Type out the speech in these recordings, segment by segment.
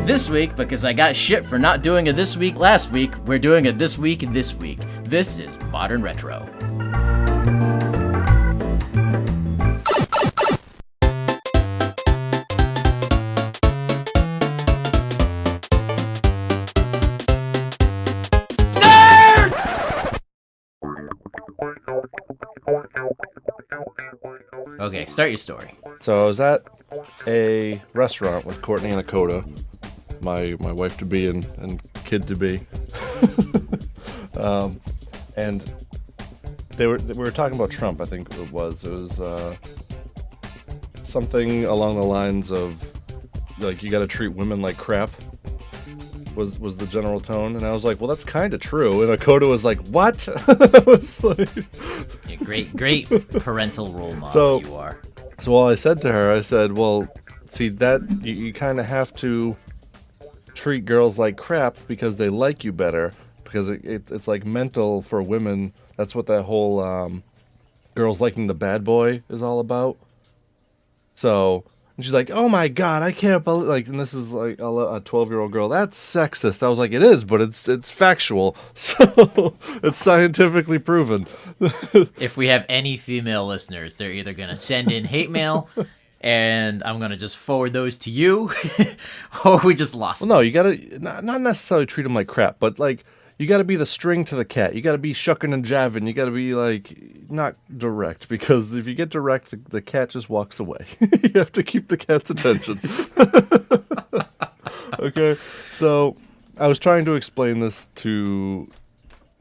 this week, because I got shit for not doing a This Week last week, we're doing a This Week this week. This is Modern Retro. Okay, start your story. So I was at a restaurant with Courtney and Dakota, my wife-to-be and kid-to-be. And we were talking about Trump, I think it was. It was something along the lines of, like, you got to treat women like crap, was the general tone. And I was like, well, that's kind of true. And Dakota was like, what? I was like... Yeah, great parental role model you are. So I said to her, I said, well, see, that you kind of have to treat girls like crap because they like you better, because it's like mental for women. That's what that whole girls liking the bad boy is all about. So, and she's like, oh my God, I can't believe, like, and this is like a 12-year-old girl, that's sexist. I was like, it is, but it's factual. So it's scientifically proven. If we have any female listeners, they're either going to send in hate mail, and I'm going to just forward those to you, or we just lost them. Well, no, you got to not necessarily treat them like crap, but like, you got to be the string to the cat. You got to be shucking and jiving. You got to be like, not direct, because if you get direct, the cat just walks away. You have to keep the cat's attention. Okay, so I was trying to explain this to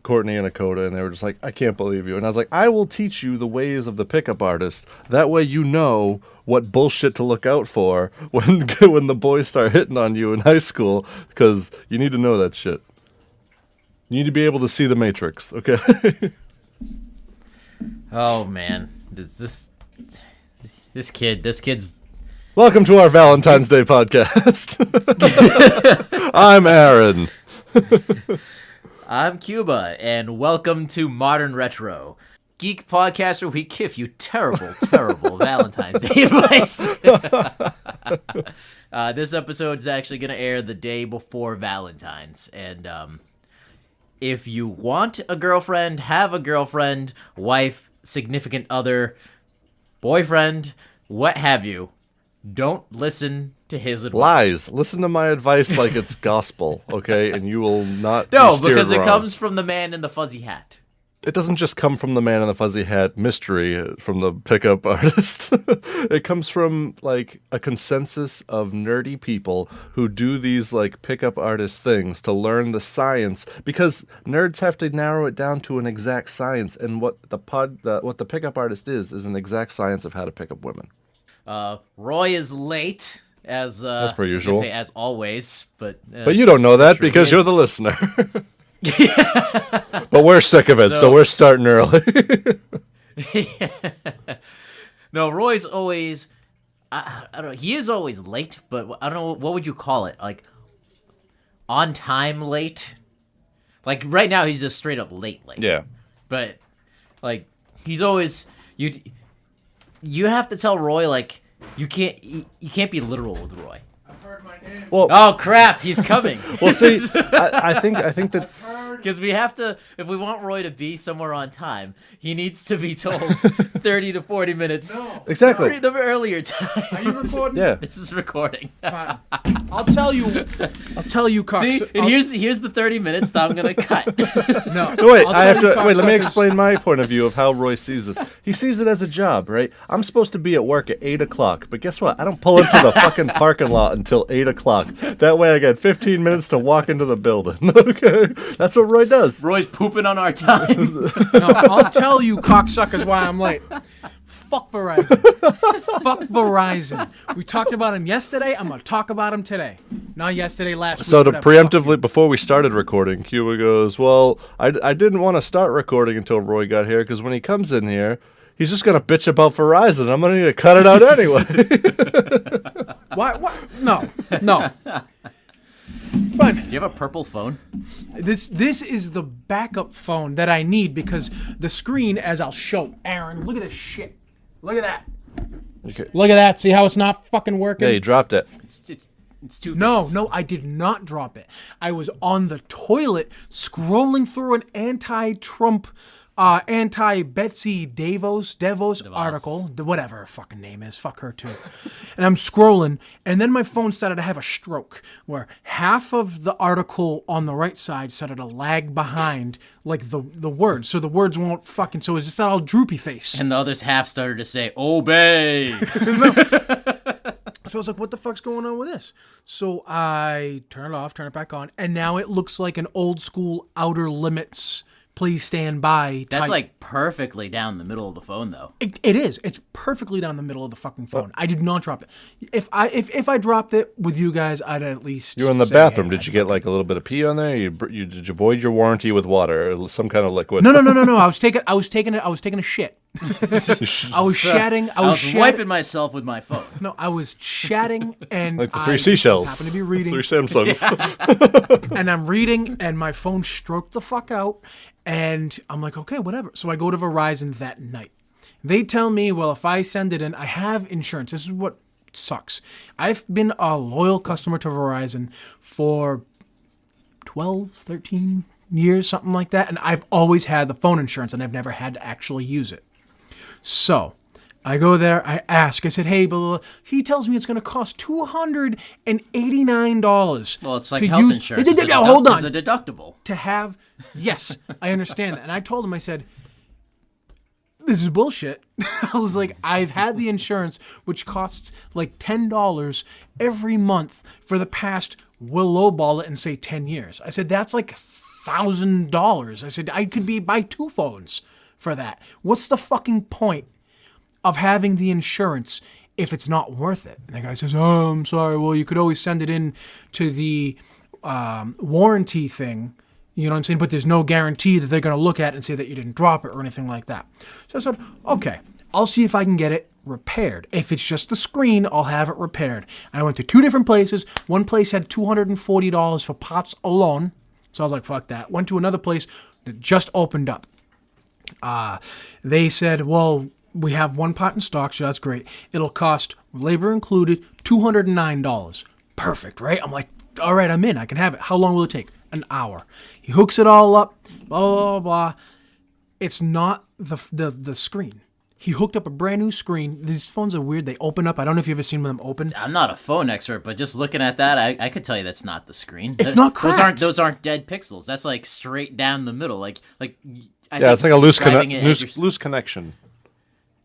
Courtney and Dakota, and they were just like, I can't believe you. And I was like, I will teach you the ways of the pickup artist. That way you know what bullshit to look out for when the boys start hitting on you in high school, because you need to know that shit. You need to be able to see the Matrix, okay? Oh man, this kid's. Welcome to our Valentine's Day podcast. I'm Aaron. I'm Cuba, and welcome to Modern Retro, geek podcast where we give you terrible Valentine's Day advice. This episode is actually going to air the day before Valentine's, and if you want a girlfriend, have a girlfriend, wife, significant other, boyfriend, what have you, don't listen to his advice. Lies. Listen to my advice like it's gospel, okay? And you will not No, be steered because wrong. it comes from the man in the fuzzy hat. It doesn't just come from the man in the fuzzy hat mystery from the pickup artist. It comes from, like, a consensus of nerdy people who do these, like, pickup artist things to learn the science, because nerds have to narrow it down to an exact science, and what the pickup artist is an exact science of how to pick up women. Roy is late, as per usual. Say, as always, but you don't know that because you're the listener. But we're sick of it, so we're starting early. No, Roy's always, I don't know, he is always late, but I don't know, what would you call it? Like, on time late? Like, right now, he's just straight up late. Yeah. But, like, he's always, you have to tell Roy, like, you can't be literal with Roy. Well, oh crap, he's coming. Well, see, I think that because we have to, if we want Roy to be somewhere on time, he needs to be told 30 to 40 minutes. No, exactly. The earlier time. Are you recording? Yeah. This is recording. Fine. I'll tell you, Cox. See, and here's the 30 minutes that I'm gonna cut. No, wait, I'll I have tell to you, wait. Let me cocksuckers. explain my point of view of how Roy sees this. He sees it as a job, right? I'm supposed to be at work at 8:00, but guess what? I don't pull into the fucking parking lot until 8:00. That way, I get 15 minutes to walk into the building. Okay, that's what Roy does. Roy's pooping on our time. No, I'll tell you, cocksuckers, why I'm late. Fuck Verizon. Fuck Verizon. We talked about him yesterday. I'm gonna talk about him today. Not yesterday, last week. So to whatever. preemptively, before we started recording, Cuba goes, well, I didn't want to start recording until Roy got here, because when he comes in here, he's just going to bitch about Verizon. I'm going to need to cut it out anyway. What? No. Fine. Do you have a purple phone? This is the backup phone that I need, because the screen, as I'll show Aaron, look at this shit. Look at that. Okay. Look at that. See how it's not fucking working? Yeah, you dropped it. It's Two-Face. No, I did not drop it. I was on the toilet scrolling through an anti-Trump, anti-Betsy DeVos article, whatever her fucking name is, fuck her too. And I'm scrolling, and then my phone started to have a stroke, where half of the article on the right side started to lag behind, like the words, so the words won't fucking, so it's just all droopy face. And the others half started to say, obey. So I was like, what the fuck's going on with this? So I turn it off, turn it back on, and now it looks like an old school Outer Limits, please stand by type. That's like perfectly down the middle of the phone, though. It is. It's perfectly down the middle of the fucking phone. I did not drop it. If I dropped it with you guys, I'd at least. You were in the say, bathroom. hey, Did you get like a little bit of pee on there? Did you void your warranty with water or some kind of liquid? No. I was taking a shit. I was chatting. I was wiping myself with my phone. No, I was chatting and Like the three seashells. Happened to be reading. 3 Samsungs. And I'm reading, and my phone stroked the fuck out, and I'm like, okay, whatever. So I go to Verizon that night. They tell me, well, if I send it in, I have insurance. This is what sucks. I've been a loyal customer to Verizon for 12, 13 years, something like that, and I've always had the phone insurance, and I've never had to actually use it. So I go there, I ask, I said, hey, blah, blah, blah. He tells me it's going to cost $289. Well, it's like to health use, insurance. Hold on. It's a deductible. To have, yes, I understand that. And I told him, I said, this is bullshit. I was like, I've had the insurance, which costs like $10 every month for the past, we'll lowball it and say 10 years. I said, that's like $1,000. I said, I could buy 2 phones for that. What's the fucking point of having the insurance if it's not worth it? And the guy says, oh, I'm sorry. Well, you could always send it in to the warranty thing. You know what I'm saying? But there's no guarantee that they're going to look at it and say that you didn't drop it or anything like that. So I said, okay, I'll see if I can get it repaired. If it's just the screen, I'll have it repaired. I went to 2 different places. One place had $240 for parts alone. So I was like, fuck that. Went to another place that just opened up. They said, well, we have one part in stock, so that's great. It'll cost, labor included, $209. Perfect, right? I'm like, all right, I'm in. I can have it. How long will it take? An hour. He hooks it all up, blah, blah, blah. It's not the screen. He hooked up a brand new screen. These phones are weird. They open up. I don't know if you've ever seen them open. I'm not a phone expert, but just looking at that, I could tell you that's not the screen. It's not cracked. Those aren't dead pixels. That's like straight down the middle. Like Yeah, it's like a loose loose connection.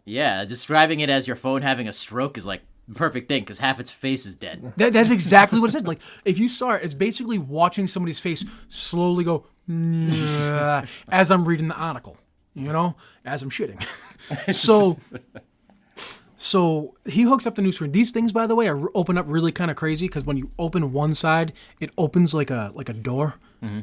Yeah, describing it as your phone having a stroke is like the perfect thing because half its face is dead. That's exactly what it said. Like, if you saw it, it's basically watching somebody's face slowly go as I'm reading the article, you know, as I'm shitting. So he hooks up the new screen. These things, by the way, open up really kind of crazy because when you open one side, it opens like a door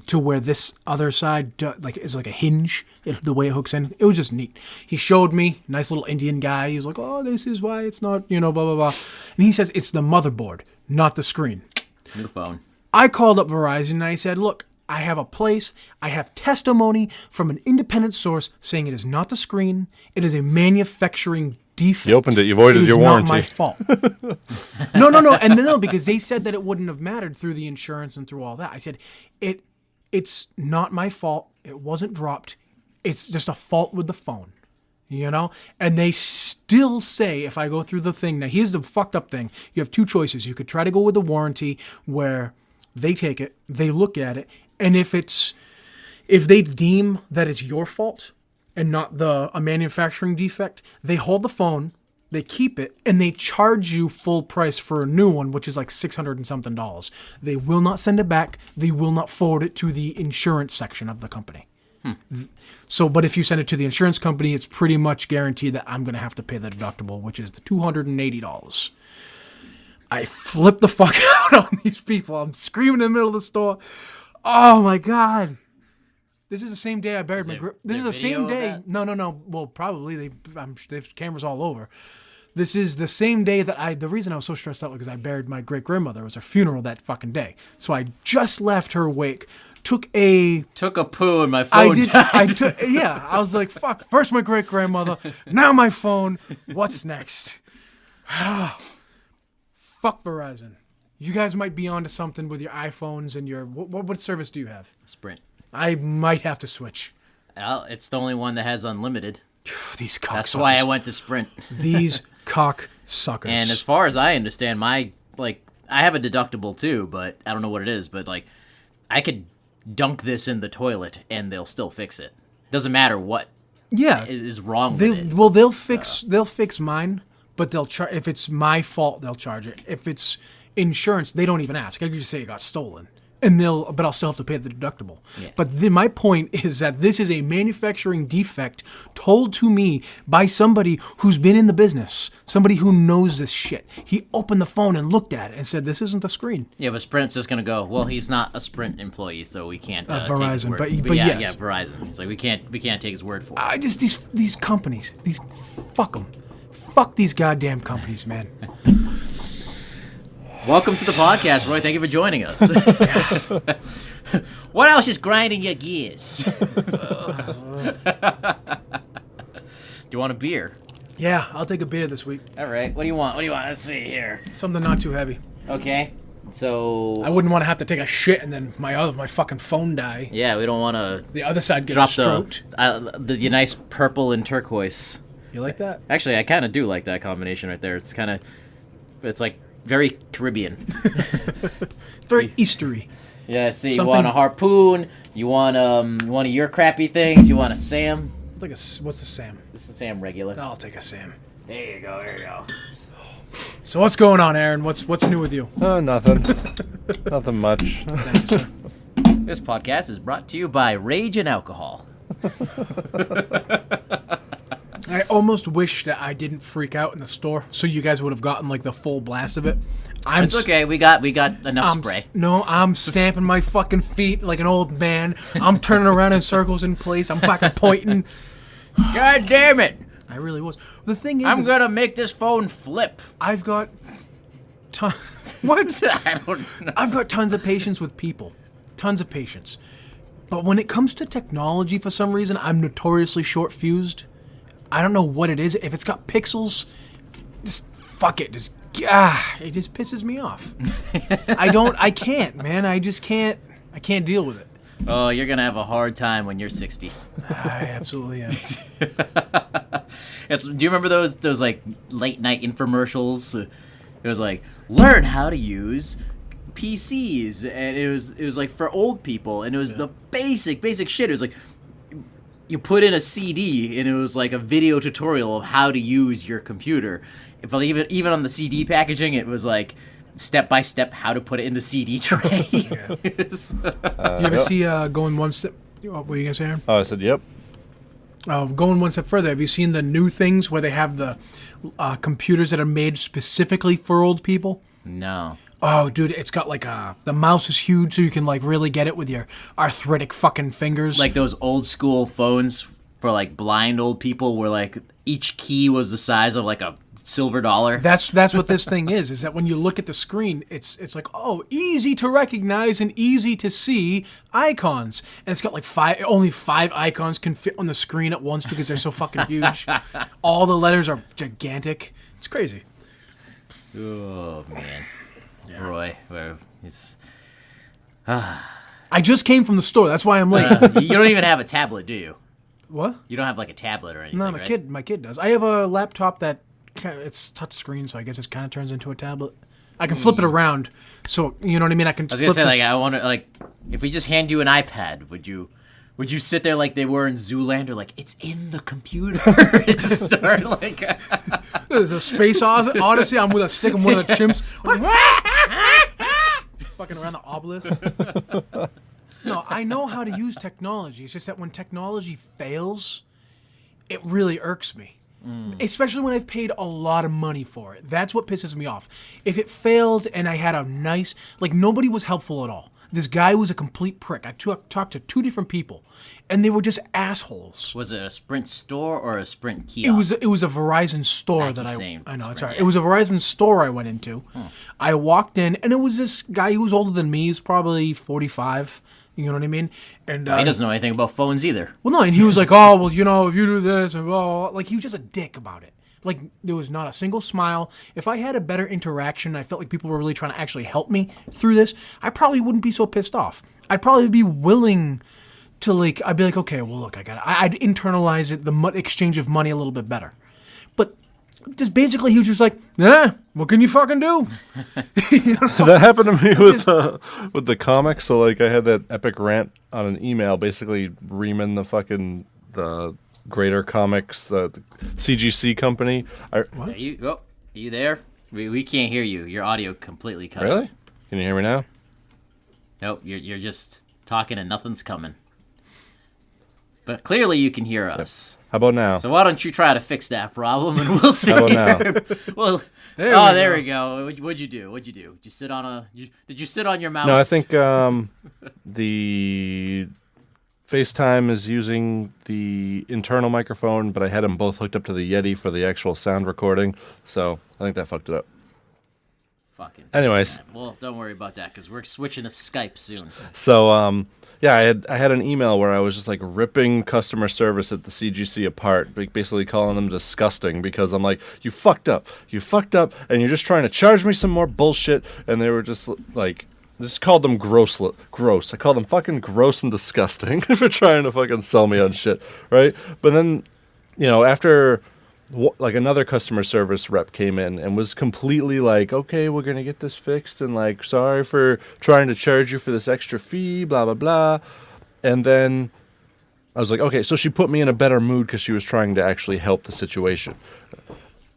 to where this other side is like a hinge. The way it hooks in, it was just neat. He showed me, nice little Indian guy. He was like, "Oh, this is why it's not, blah blah blah," and he says it's the motherboard, not the screen. New phone. I called up Verizon and I said, "Look, I have a place. I have testimony from an independent source saying it is not the screen. It is a manufacturing defect. You opened it. You voided your warranty. It is not my fault." No. And no, because they said that it wouldn't have mattered through the insurance and through all that. I said, it's not my fault. It wasn't dropped. It's just a fault with the phone, And they still say, if I go through the thing, now here's the fucked up thing. You have 2 choices. You could try to go with the warranty where they take it, they look at it, and if they deem that it's your fault and not a manufacturing defect, they hold the phone, they keep it, and they charge you full price for a new one, which is like $600 and something. They will not send it back. They will not forward it to the insurance section of the company. So, but if you send it to the insurance company, it's pretty much guaranteed that I'm going to have to pay the deductible, which is the $280. I flip the fuck out on these people. I'm screaming in the middle of the store. Oh my God. This is the same day I buried my grip. This is the same day. No. Well, probably there's cameras all over. This is the same day that the reason I was so stressed out was because I buried my great grandmother. It was her funeral that fucking day. So I just left her wake. Took a poo and my phone died. I was like, fuck. First my great grandmother. Now my phone. What's next? Fuck Verizon. You guys might be onto something with your iPhones and your what service do you have? Sprint. I might have to switch. Well, it's the only one that has unlimited. These cocksuckers. That's why I went to Sprint. These cocksuckers. And as far as I understand, I have a deductible too, but I don't know what it is. But like, I could dunk this in the toilet and they'll still fix it. Doesn't matter what is wrong with it. Well, they'll fix mine, but they'll charge. If it's my fault, they'll charge it. If it's insurance, they don't even ask. I can just say it got stolen, and but I'll still have to pay the deductible. Yeah. But my point is that this is a manufacturing defect told to me by somebody who's been in the business, somebody who knows this shit. He opened the phone and looked at it and said, "This isn't the screen." Yeah, but Sprint's just gonna go, well, he's not a Sprint employee, so we can't take his Verizon, word. but yeah, yes. yeah, Verizon. He's like, we can't take his word for it. I just these companies, fuck them, fuck these goddamn companies, man. Welcome to the podcast, Roy. Thank you for joining us. What else is grinding your gears? Do you want a beer? Yeah, I'll take a beer this week. All right. What do you want? Let's see here. Something not too heavy. Okay. So I wouldn't want to have to take a shit and then my fucking phone die. yeah, we don't want to The other side gets drop stroked. the nice purple and turquoise. You like that? Actually, I kind of do like that combination right there. It's like very Caribbean. Very Eastery. Yeah, see, you Something- want a harpoon, you want one of your crappy things, you want a Sam. It's like what's a Sam? This is a Sam regular. I'll take a Sam. There you go. So what's going on, Aaron? What's new with you? Nothing. Nothing much. Thank you, sir. This podcast is brought to you by Rage and Alcohol. I almost wish that I didn't freak out in the store, so you guys would have gotten like the full blast of it. It's okay, we got enough spray. I'm stamping my fucking feet like an old man. I'm turning around in circles in place. I'm fucking pointing. God damn it! I really was. The thing is, I'm gonna make this phone flip. I've got what? I don't know. I've got tons of patience with people. Tons of patience. But when it comes to technology, for some reason, I'm notoriously short-fused. I don't know what it is. If it's got pixels, just fuck it. It just pisses me off. I can't, man. I can't deal with it. Oh, you're gonna have a hard time when you're 60. I absolutely am. Do you remember those like late night infomercials? It was like, learn how to use PCs, and it was like for old people, and it was the basic shit. It was like you put in a CD, and it was like a video tutorial of how to use your computer. But even on the CD packaging, it was like step by step how to put it in the CD tray. You ever see going one step? What were you gonna say, Aaron? Oh, I said, yep. Going one step further, have you seen the new things where they have the computers that are made specifically for old people? No. Oh, dude, it's got like the mouse is huge, so you can like really get it with your arthritic fucking fingers. Like those old school phones for like blind old people, where like each key was the size of like a silver dollar. That's what this thing is that when you look at the screen, it's like, oh, easy to recognize and easy to see icons. And it's got like only five icons can fit on the screen at once because they're so fucking huge. All the letters are gigantic. It's crazy. Oh man. Yeah. Roy, it's I just came from the store. That's why I'm late. you don't even have a tablet, do you? What? You don't have like a tablet or anything, No, right? my kid does. I have a laptop that it's touch screen, so I guess it kind of turns into a tablet. I can flip it around, so you know what I mean. I can. I was gonna say, like, I wonder, like, if we just hand you an iPad, would you sit there like they were in Zoolander, like it's in the computer, and just start like There's a space odyssey. I'm with a stick and one of the chimps, fucking around the obelisk. No, I know how to use technology. It's just that when technology fails, it really irks me. Especially when I've paid a lot of money for it. That's what pisses me off. If it failed and I had a nice... Like, nobody was helpful at all. This guy was a complete prick. I talked to two different people, and they were just assholes. Was it a Sprint store or a Sprint kiosk? It was a Verizon store I that keep I know, it's Sprint, all right. yeah. It was a Verizon store I went into. I walked in, and it was this guy who was older than me. He's probably 45. You know what I mean? And he doesn't know anything about phones either. well, no, and he was like, "Oh, well, you know, if you do this, and like he was just a dick about it. Like, there was not a single smile. If I had a better interaction, I felt like people were really trying to actually help me through this, I probably wouldn't be so pissed off. I'd probably be willing to, like, I'd be like, okay, well, look, I'd internalize it, the exchange of money a little bit better. But just basically, he was just like, what can you fucking do? That happened to me with the comics. So, like, I had that epic rant on an email, basically reaming the Greater Comics, the CGC company. Are you there? We can't hear you. Your audio completely cut out. Really? Can you hear me now? Nope, you're just talking and nothing's coming. But clearly you can hear us. How about now? So why don't you try to fix that problem and we'll see. How about now? Well, there we go. What'd you do? Did you sit on did you sit on your mouse? No, I think the FaceTime is using the internal microphone, but I had them both hooked up to the Yeti for the actual sound recording, so I think that fucked it up. Fucking. Anyways. Man. Well, don't worry about that because we're switching to Skype soon. So, yeah, I had an email where I was just like ripping customer service at the CGC apart, basically calling them disgusting because I'm like, you fucked up, and you're just trying to charge me some more bullshit, and they were just like. Just called them gross. I call them fucking gross and disgusting for trying to fucking sell me on shit, right? But then, after like another customer service rep came in and was completely like, okay, we're gonna get this fixed, and like, sorry for trying to charge you for this extra fee, blah blah blah. And then I was like, okay, so she put me in a better mood because she was trying to actually help the situation.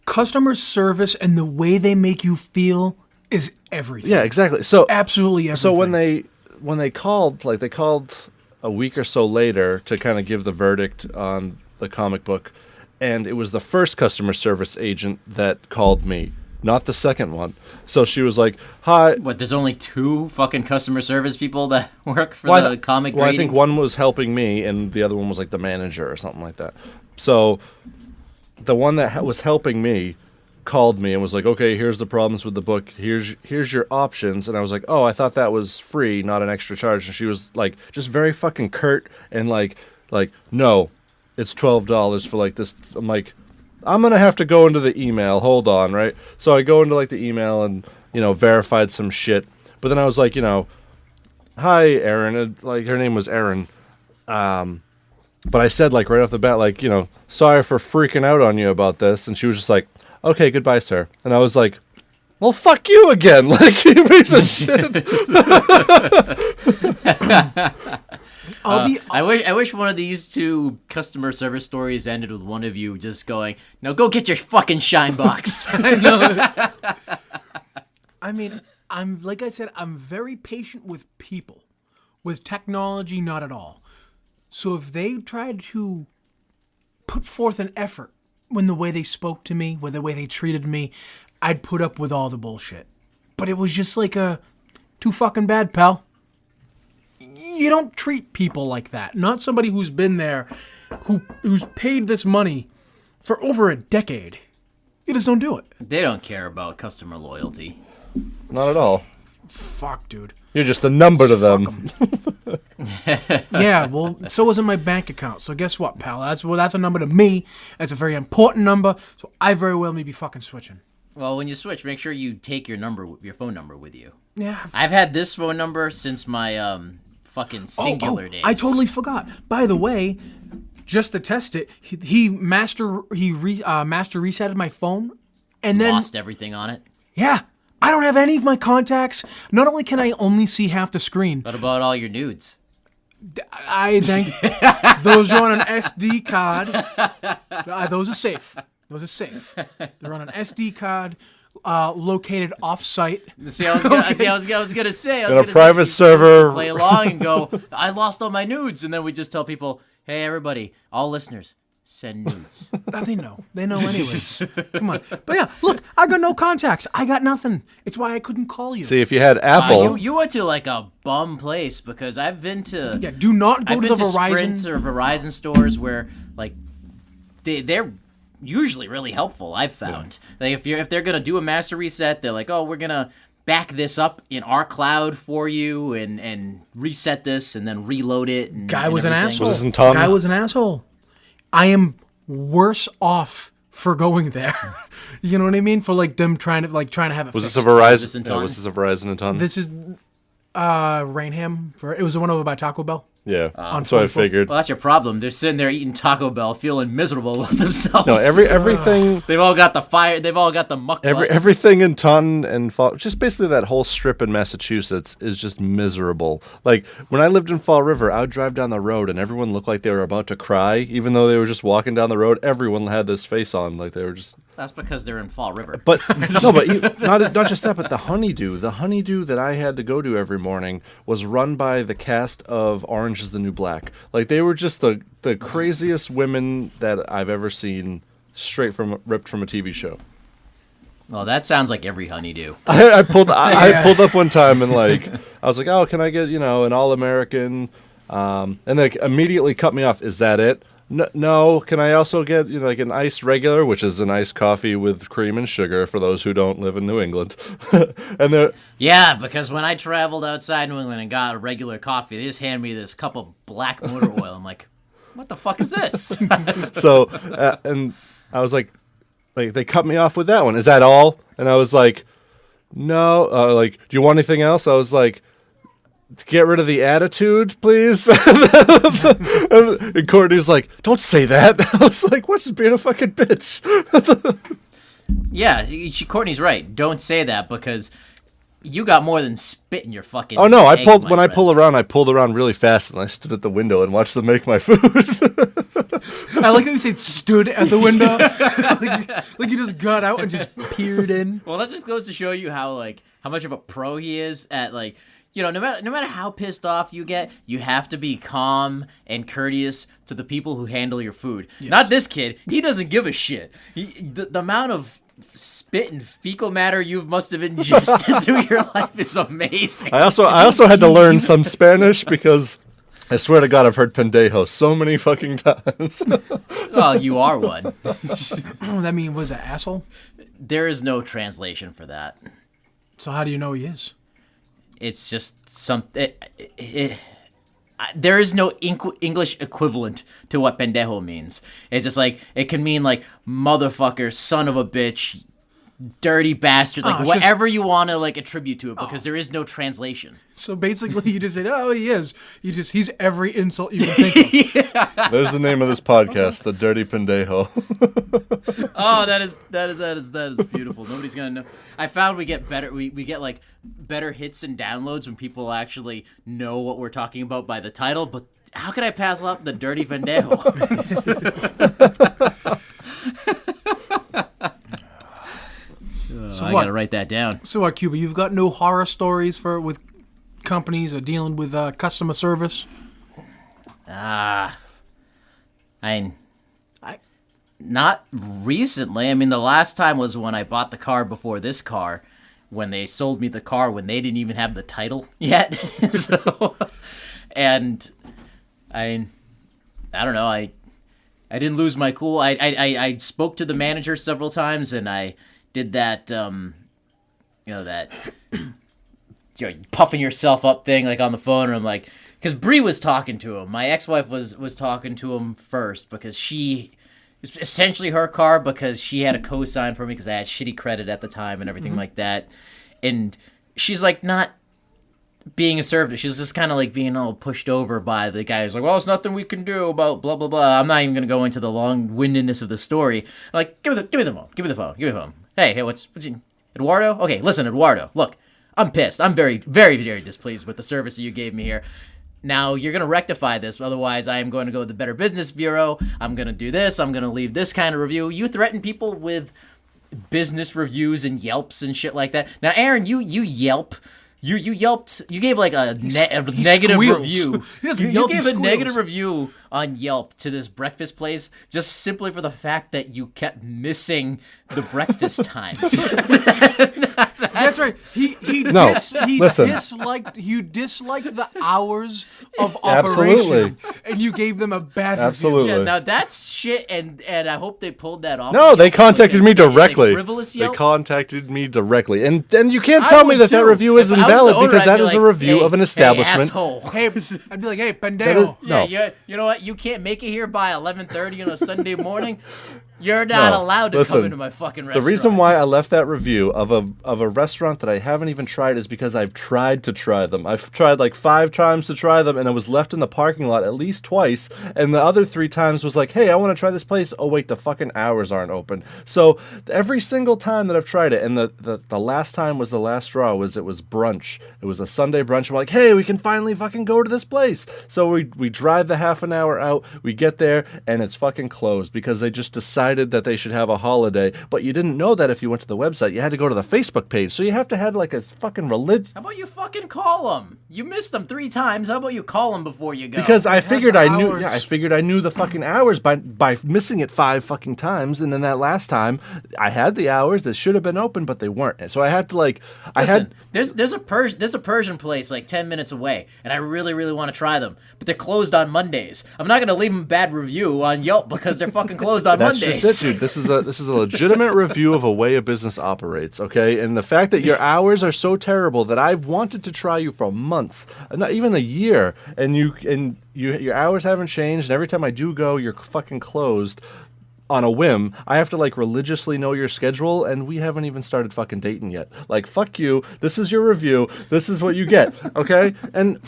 Customer service and the way they make you feel is everything. Yeah, exactly. So absolutely everything. So when they called, like they called a week or so later to kind of give the verdict on the comic book, and it was the first customer service agent that called me, not the second one. So she was like, "Hi." What? There's only 2 fucking customer service people that work for the comic grading? I think one was helping me, and the other one was like the manager or something like that. So the one that was helping me called me and was like, okay, here's the problems with the book. Here's your options. And I was like, oh, I thought that was free, not an extra charge. And she was like, just very fucking curt and like, no, it's $12 for like this. I'm like, I'm going to have to go into the email. Hold on. Right. So I go into like the email and, verified some shit. But then I was like, hi, Erin. And, like her name was Erin. But I said like right off the bat, like, sorry for freaking out on you about this. And she was just like, okay, goodbye, sir. And I was like, well, fuck you again. Like, you piece of shit. I wish one of these 2 customer service stories ended with one of you just going, no, go get your fucking shine box. I mean, like I said, I'm very patient with people. With technology, not at all. So if they tried to put forth an effort when the way they spoke to me, with the way they treated me, I'd put up with all the bullshit. But it was just like too fucking bad, pal. You don't treat people like that. Not somebody who's been there, who's paid this money for over a decade. You just don't do it. They don't care about customer loyalty. Not at all. Fuck, dude. You're just a number to them. Yeah, well, so wasn't my bank account. So guess what, pal? That's a number to me. That's a very important number. So I very well may be fucking switching. Well, when you switch, make sure you take your phone number with you. Yeah. I've had this phone number since my fucking singular days. I totally forgot. By the way, just to test it, he master resetted my phone, and then lost everything on it. Yeah. I don't have any of my contacts. Not only can I only see half the screen. What about all your nudes? I think those are on an SD card. Those are safe. They're on an SD card located off-site. See, I was gonna say. Got a private server. Play along and go, I lost all my nudes. And then we just tell people, hey, everybody, all listeners, send nudes. They know. They know anyways. Come on. But yeah, look, I got no contacts. I got nothing. It's why I couldn't call you. See, if you had Apple... You went to like a bum place because I've been to... Yeah, do not go to the Verizon... Sprint or Verizon stores where like they're usually really helpful, I've found. Yeah. Like if they're going to do a master reset, they're like, oh, we're going to back this up in our cloud for you and reset this and then reload it. And, Guy was an asshole. Was this in Tom? Guy was an asshole. I am worse off for going there. You know what I mean? For like them trying to have it. Was fixed. this a Verizon? this in Yeah, Taunton? was this a Verizon in Taunton? This is Rainham. It was the one over by Taco Bell. Yeah, on that's what I 44. figured. Well, that's your problem. They're sitting there eating Taco Bell, feeling miserable with themselves. No, everything. They've all got the fire. They've all got the muck. butt. Everything in Taunton and Fall, just basically that whole strip in Massachusetts is just miserable. Like when I lived in Fall River, I would drive down the road and everyone looked like they were about to cry, even though they were just walking down the road. Everyone had this face on, like they were just. That's because they're in Fall River. But no, but not just that, but the honeydew that I had to go to every morning was run by the cast of Orange Is the New Black. Like they were just the craziest women that I've ever seen, ripped from a TV show. Well, that sounds like every honeydew. I pulled up one time and like I was like, oh, can I get an All-American? And they immediately cut me off. Is that it? No. Can I also get like an iced regular, which is an iced coffee with cream and sugar for those who don't live in New England? And they're Yeah, because when I traveled outside New England and got a regular coffee, they just hand me this cup of black motor oil. I'm like, what the fuck is this? so and I was like they cut me off with that one. Is that all? And I was like, no. Like, do you want anything else? I was like, to get rid of the attitude, please. And Courtney's like, don't say that. I was like, what, just being a fucking bitch? Yeah, Courtney's right. Don't say that because you got more than spit in your fucking. Oh no, eggs, when I pulled around really fast and I stood at the window and watched them make my food. I like how you say stood at the window. like you just got out and just peered in. Well, that just goes to show you how much of a pro he is at no matter how pissed off you get, you have to be calm and courteous to the people who handle your food. Yes. Not this kid. He doesn't give a shit. The amount of spit and fecal matter you must have ingested through your life is amazing. I also had to learn some Spanish because I swear to God I've heard pendejo so many fucking times. Well, you are one. That mean was an asshole? There is no translation for that. So how do you know he is? It's just something. There is no English equivalent to what pendejo means. It's just like it can mean like motherfucker, son of a bitch, dirty bastard, like whatever you want to like attribute to it, because there is no translation. So basically, you just say, "Oh, he is." He's every insult you can think of. Yeah. There's the name of this podcast, the Dirty Pendejo. Oh, that is beautiful. Nobody's gonna know. I found we get better. We get like better hits and downloads when people actually know what we're talking about by the title. But how can I pass up the Dirty Pendejo? So I gotta write that down. So what, Cuba? You've got no horror stories with companies or dealing with customer service? Not recently. I mean, the last time was when I bought the car before this car, when they sold me the car when they didn't even have the title yet. And I don't know. I didn't lose my cool. I spoke to the manager several times, and I did that. That puffing yourself up thing, like on the phone. And I'm like, because Bree was talking to him. My ex-wife was talking to him first because it's essentially her car because she had a co-sign for me because I had shitty credit at the time and everything like that. And she's like not being assertive. She's just kind of like being all pushed over by the guy who's like, well, it's nothing we can do about blah, blah, blah. I'm not even going to go into the long-windedness of the story. I'm like, give me the phone. Hey, what's Eduardo? Okay, listen, Eduardo, look, I'm pissed. I'm very, very, very displeased with the service that you gave me here. Now, you're going to rectify this. Otherwise, I am going to go to the Better Business Bureau. I'm going to do this. I'm going to leave this kind of review. You threaten people with business reviews and Yelps and shit like that. Now, Aaron, you Yelp. You Yelped. You gave like a negative review. You gave a negative review on Yelp to this breakfast place just simply for the fact that you kept missing the breakfast times. That's right. He disliked the hours of operation, and you gave them a bad Absolutely. review. Yeah, now that's shit, and I hope they pulled that off. No, they contacted me directly. They contacted me directly, and you can't tell me that review is invalid because that is a review of an establishment. Hey, I'd be like, hey, pendejo. Yeah, you know what? You can't make it here by 11:30 on a Sunday morning. You're not No, allowed to listen, come into my fucking restaurant. The reason why I left that review of a restaurant that I haven't even tried is because I've tried to try them. I've tried like 5 times to try them, and I was left in the parking lot at least twice. And the other 3 times was like, hey, I want to try this place. Oh wait, the fucking hours aren't open. So every single time that I've tried it, and the last time was the last straw. It was brunch. It was a Sunday brunch. We're like, hey, we can finally fucking go to this place. So we drive the half an hour out. We get there, and it's fucking closed because they just decided that they should have a holiday, but you didn't know that if you went to the website. You had to go to the Facebook page, so you have to have like a fucking religion. How about you fucking call them? You missed them 3 times. How about you call them before you go? Because I figured the I knew. hours. Yeah, I figured I knew the fucking hours by missing it 5 fucking times, and then that last time I had the hours that should have been open, but they weren't. So I had to like. Listen, there's a Persian place like 10 minutes away, and I really want to try them, but they're closed on Mondays. I'm not gonna leave them a bad review on Yelp because they're fucking closed on That's Mondays. just it, dude. This is a legitimate review of a way a business operates, okay? And the fact that your hours are so terrible that I've wanted to try you for months, not even a year, and your hours haven't changed, and every time I do go, you're fucking closed on a whim. I have to like religiously know your schedule, and we haven't even started fucking dating yet. Like, fuck you. This is your review. This is what you get, okay? And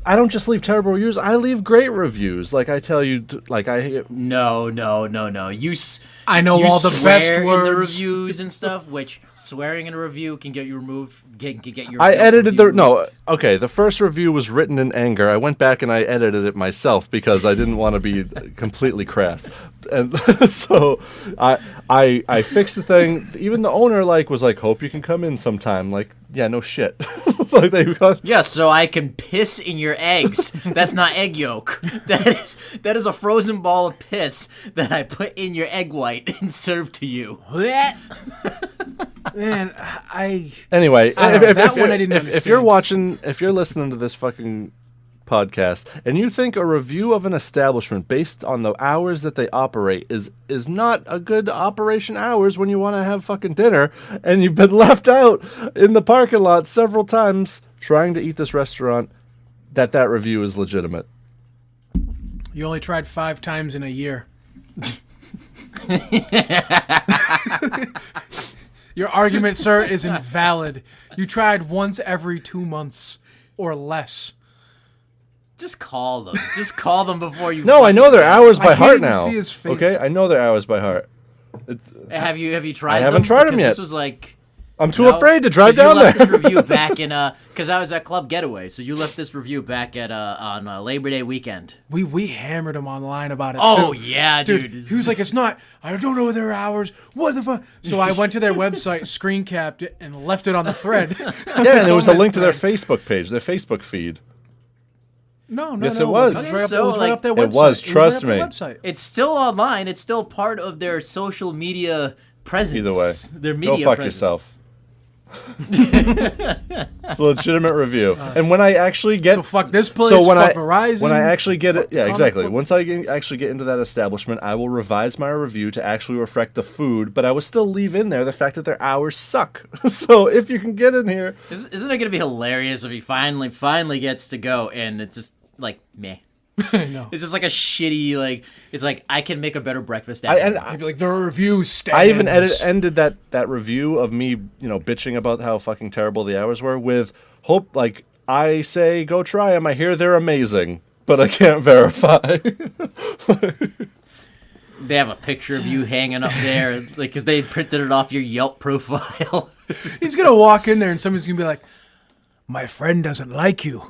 I don't just leave terrible reviews. I leave great reviews. Like I tell you, like No. I know You all the best swear in the words. reviews and stuff, which swearing in a review can get you removed. Can get your. I Yelp edited review no. removed. Okay, the first review was written in anger. I went back and I edited it myself because I didn't want to be completely crass, and so I fixed the thing. Even the owner was like, "Hope you can come in sometime." Like, yeah, no shit. Like they got. Yeah, so I can piss in your eggs. That's not egg yolk. That is a frozen ball of piss that I put in your egg white and serve to you. Man, Anyway, I don't know, that if, one I didn't if you're understand. watching, if you're listening to this fucking podcast and you think a review of an establishment based on the hours that they operate is not a good operation hours when you want to have fucking dinner, and you've been left out in the parking lot several times trying to eat this restaurant, that review is legitimate. you only tried 5 times in a year. Your argument, sir, is invalid. You tried once every 2 months or less. Just call them. Just call them before you. No, I know their hours by can't heart even now. see his face. Okay, I know their hours by heart. Have you tried? I haven't them? tried them Because yet. This was like. I'm too No, afraid to drive 'cause you down left there. This review back in because I was at Club Getaway, so you left this review back at on Labor Day weekend. We hammered him online about it, Oh too. yeah, dude. He was like, it's not, I don't know their hours. What the fuck? So I went to their website, screen capped it, and left it on the thread. Yeah, and there was a link to their thread. Facebook page, their Facebook feed. No, Yes, no, it was. It was Okay, right, so, it was right like- off their It website. was, trust right me. off their website. It's still online. It's still part of their social media presence. Either way, their media go fuck presence. yourself. It's a legitimate review. And when I actually get So fuck this place, so when fuck I Verizon. when I actually get it, fuck yeah, comic exactly. book. Once I actually get into that establishment, I will revise my review to actually reflect the food, but I will still leave in there the fact that their hours suck. So if you can get in here, Isn't it gonna be hilarious if he finally gets to go and it's just like meh? No. It's just like a shitty like. It's like I can make a better breakfast. I'd be like, their review stands. I even ended that review of me, bitching about how fucking terrible the hours were with hope. Like I say, go try them. I hear they're amazing, but I can't verify. They have a picture of you hanging up there, like because they printed it off your Yelp profile. He's gonna walk in there and somebody's gonna be like, my friend doesn't like you.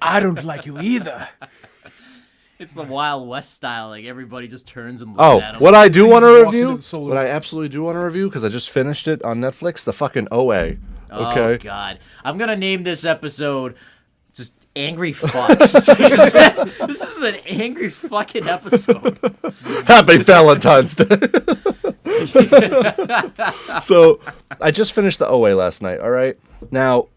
I don't like you either. It's the Wild West style. Like everybody just turns and looks at him. What I do want to Walks review, into the saloon. what I absolutely do want to review, because I just finished it on Netflix, the fucking OA. Okay. Oh God, I'm gonna name this episode just "Angry Fucks." This is an angry fucking episode. Happy Valentine's Day. So, I just finished the OA last night. All right. Now,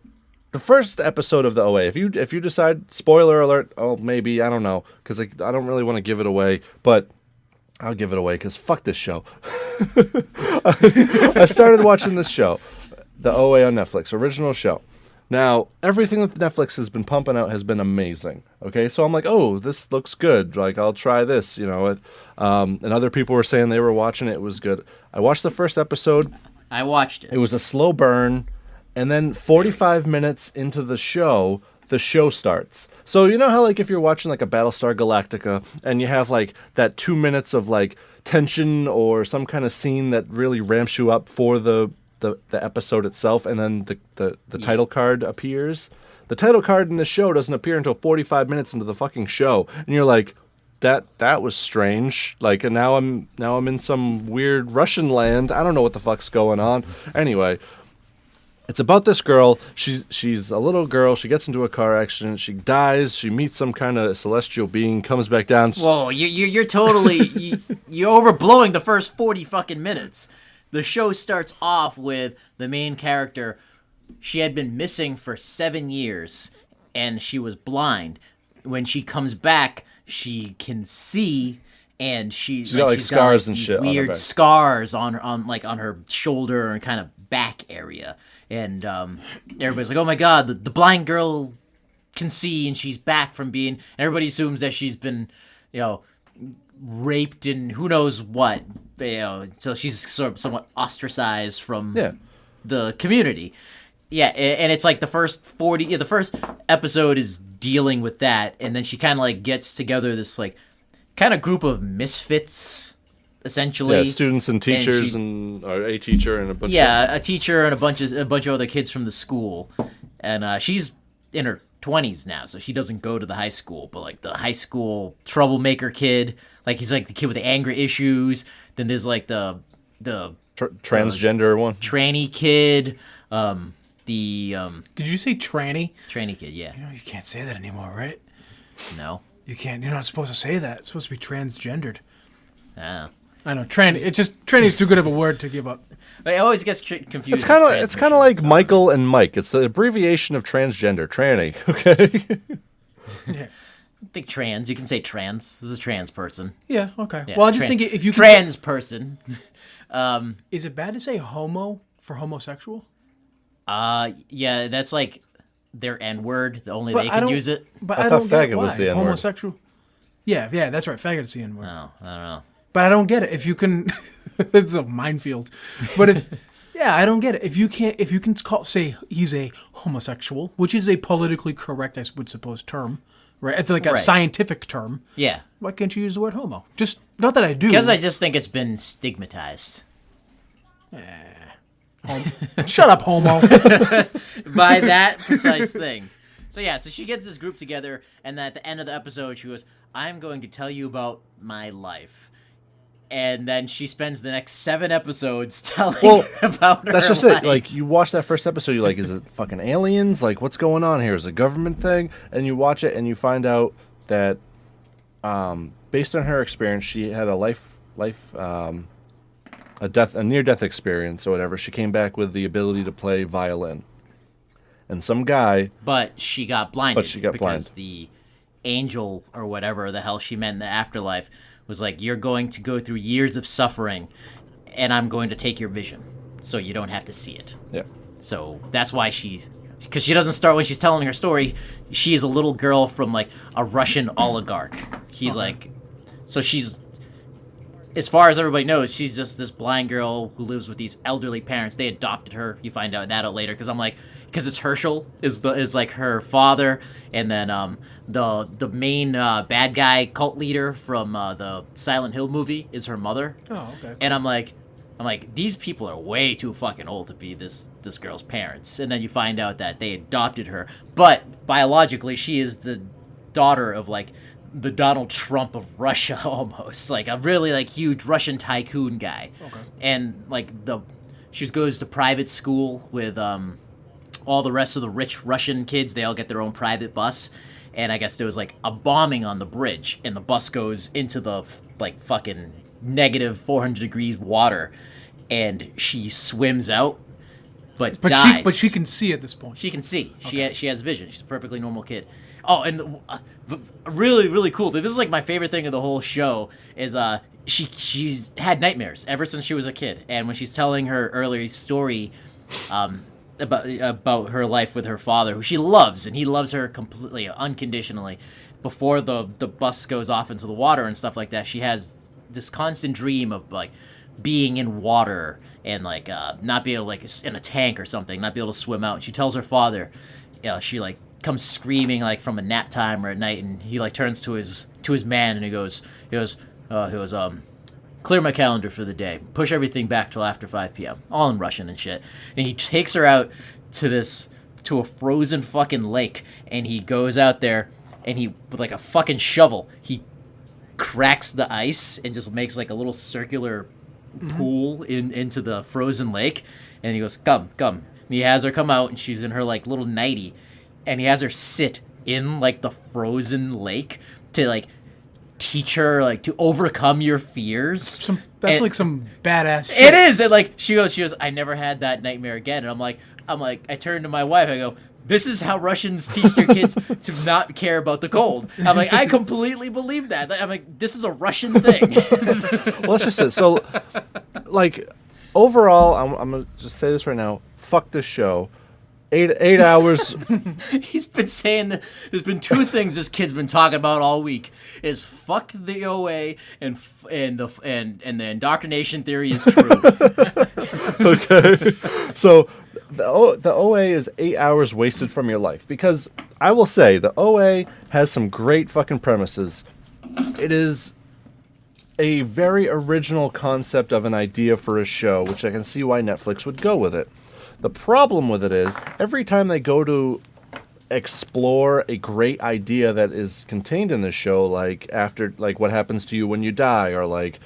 the first episode of the OA. If you decide, spoiler alert. Oh, maybe I don't know, because I don't really want to give it away, but I'll give it away because fuck this show. I started watching this show, the OA on Netflix, original show. Now, everything that Netflix has been pumping out has been amazing. Okay, so I'm like, oh, this looks good. Like, I'll try this, you know. And other people were saying they were watching it. It was good. I watched the first episode. I watched it. It was a slow burn. And then 45 minutes into the show starts. So you know how, like, if you're watching, like, a Battlestar Galactica and you have, like, that 2 minutes of, like, tension or some kind of scene that really ramps you up for the episode itself, and then the title card appears. The title card in the show doesn't appear until 45 minutes into the fucking show, and you're like, that was strange. Like, and now I'm in some weird Russian land. I don't know what the fuck's going on. Anyway, it's about this girl. She's a little girl. She gets into a car accident. She dies. She meets some kind of celestial being. Comes back down. Whoa, you're totally you're overblowing the first 40 fucking minutes. The show starts off with the main character. She had been missing for 7 years, and she was blind. When she comes back, she can see, and she's got, like, scars and these shit on her weird back. scars on her shoulder and kind of back area. And everybody's like, "Oh my god, the blind girl can see, and she's back from being." And everybody assumes that she's been, raped and who knows what, so she's sort of somewhat ostracized from the community. Yeah, and it's like the first episode is dealing with that, and then she kind of like gets together this like kind of group of misfits, essentially. Yeah, students and teachers, or a teacher and a bunch. Yeah, a teacher and a bunch of other kids from the school, and she's in her 20s now, so she doesn't go to the high school, but like the high school troublemaker kid, like he's like the kid with the anger issues. Then there's like the transgender one, tranny kid, Did you say tranny? Tranny kid, yeah. You can't say that anymore, right? No. You can't. You're not supposed to say that. It's supposed to be transgendered. Oh. I know. Tranny. It's just tranny's too good of a word to give up. I always get confused. It's kind of like Michael and Mike. It's the abbreviation of transgender, tranny. Okay. Yeah. I think trans. You can say trans. This is a trans person. Yeah. Okay. Yeah, well, I just think if you can trans person. Is it bad to say homo for homosexual? Yeah, that's like their N word. Only But they I can don't- use it. But I I, thought don't get faggot why. was the N-word. Homosexual. Yeah, that's right. Faggot is the N word. Oh, I don't know. But I don't get it. If you can, it's a minefield. But I don't get it. If you can say he's a homosexual, which is a politically correct, I would suppose, term, right? It's like a Right. scientific term. Yeah. Why can't you use the word homo? Just not that I do. Because I just think it's been stigmatized. Shut up, homo. By that precise thing. So yeah, so she gets this group together, and then at the end of the episode, she goes, "I'm going to tell you about my life." And then she spends the next 7 episodes telling about her That's just life. it. Like, you watch that first episode, you're like, is it fucking aliens? Like, what's going on here? Is it a government thing? And you watch it, and you find out that, based on her experience, she had a a near-death experience or whatever. She came back with the ability to play violin. And some guy... But she got blinded. blind. Because the angel, or whatever the hell she meant in the afterlife, was like, "You're going to go through years of suffering, and I'm going to take your vision, so you don't have to see it." Yeah. So that's why because she doesn't start when she's telling her story. She is a little girl from like a Russian oligarch. He's like, so she's, as far as everybody knows, she's just this blind girl who lives with these elderly parents. They adopted her. You find out that out later, because I'm like, because it's Herschel is like her father, and then the main bad guy cult leader from the Silent Hill movie is her mother. Oh, okay. And I'm like, these people are way too fucking old to be this girl's parents. And then you find out that they adopted her, but biologically she is the daughter of like the Donald Trump of Russia, almost like a really like huge Russian tycoon guy. Okay. And like she goes to private school with all the rest of the rich Russian kids. They all get their own private bus. And I guess there was like a bombing on the bridge, and the bus goes into the like fucking negative 400 degrees water, and she swims out, but dies. But she can see at this point. She can see. Okay. She has vision. She's a perfectly normal kid. Oh, and really, really cool. This is like my favorite thing of the whole show is she's had nightmares ever since she was a kid. And when she's telling her earlier story, about her life with her father, who she loves, and he loves her completely, unconditionally. Before the bus goes off into the water and stuff like that, she has this constant dream of like being in water and like not be able to, like in a tank or something, not be able to swim out. And she tells her father, she like comes screaming like from a nap time or at night, and he like turns to his man and he goes, clear my calendar for the day. Push everything back till after 5 p.m. All in Russian and shit. And he takes her out to a frozen fucking lake, and he goes out there, and he, with like a fucking shovel, he cracks the ice and just makes like a little circular pool into the frozen lake. And he goes, come. And he has her come out, and she's in her like little nightie, and he has her sit in like the frozen lake to like teach her like to overcome your fears. That's like some badass shit. It is. And like she goes, I never had that nightmare again. And I'm like, I turn to my wife, I go, this is how Russians teach their kids to not care about the cold. I'm like, I completely believe that. I'm like, this is a Russian thing. Well, that's just it. So, like, overall, I'm going to just say this right now. Fuck this show. 8 hours. He's been saying that there's been two things this kid's been talking about all week: is fuck the OA and the indoctrination theory is true. Okay, so the OA is 8 hours wasted from your life, because I will say the OA has some great fucking premises. It is a very original concept of an idea for a show, which I can see why Netflix would go with it. The problem with it is, every time they go to explore a great idea that is contained in the show, like what happens to you when you die, or like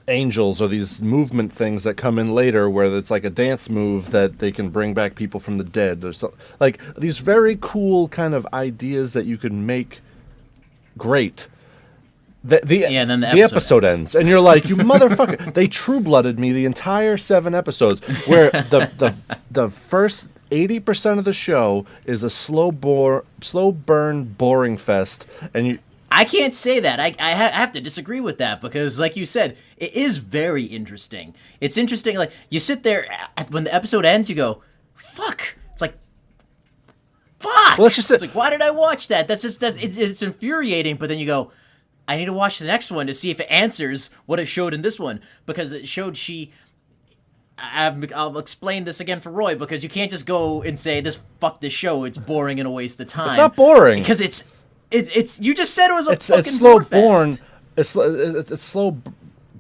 angels, or these movement things that come in later, where it's like a dance move that they can bring back people from the dead, or so, like these very cool kind of ideas that you can make great. Then the episode ends, and you're like, you motherfucker! They true-blooded me the entire 7 episodes, where the first 80% of the show is a slow burn, boring fest, and I can't say that. I have to disagree with that, because, like you said, it is very interesting. It's interesting. Like, you sit there when the episode ends, you go, "Fuck!" It's like, "Fuck!" Well, that's just it. It's like, why did I watch that? It's infuriating. But then you go, I need to watch the next one to see if it answers what it showed in this one, because it showed I'll explain this again for Roy, because you can't just go and say fuck this show, it's boring and a waste of time. It's not boring, because it's you just said it was it's fucking slow burn. It's slow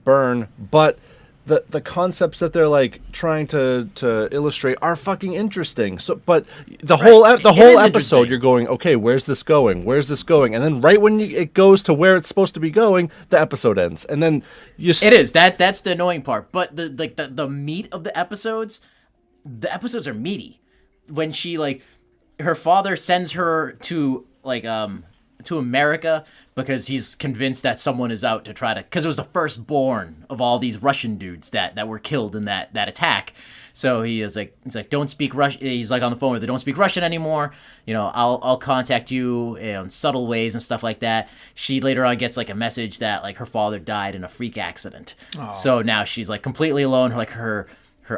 burn, but the concepts that they're like trying to illustrate are fucking interesting. So, but the whole episode, you're going, okay, where's this going? And then right when it goes to where it's supposed to be going, the episode ends, and then it is that's the annoying part. But the meat of the episodes are meaty. When she her father sends her to to America, because he's convinced that someone is out to try to, because it was the firstborn of all these Russian dudes that were killed in that attack. So he's like, don't speak Russian. He's like on the phone with her, don't speak Russian anymore. I'll contact you in subtle ways and stuff like that. She later on gets like a message that like her father died in a freak accident. Oh. So now she's like completely alone. Her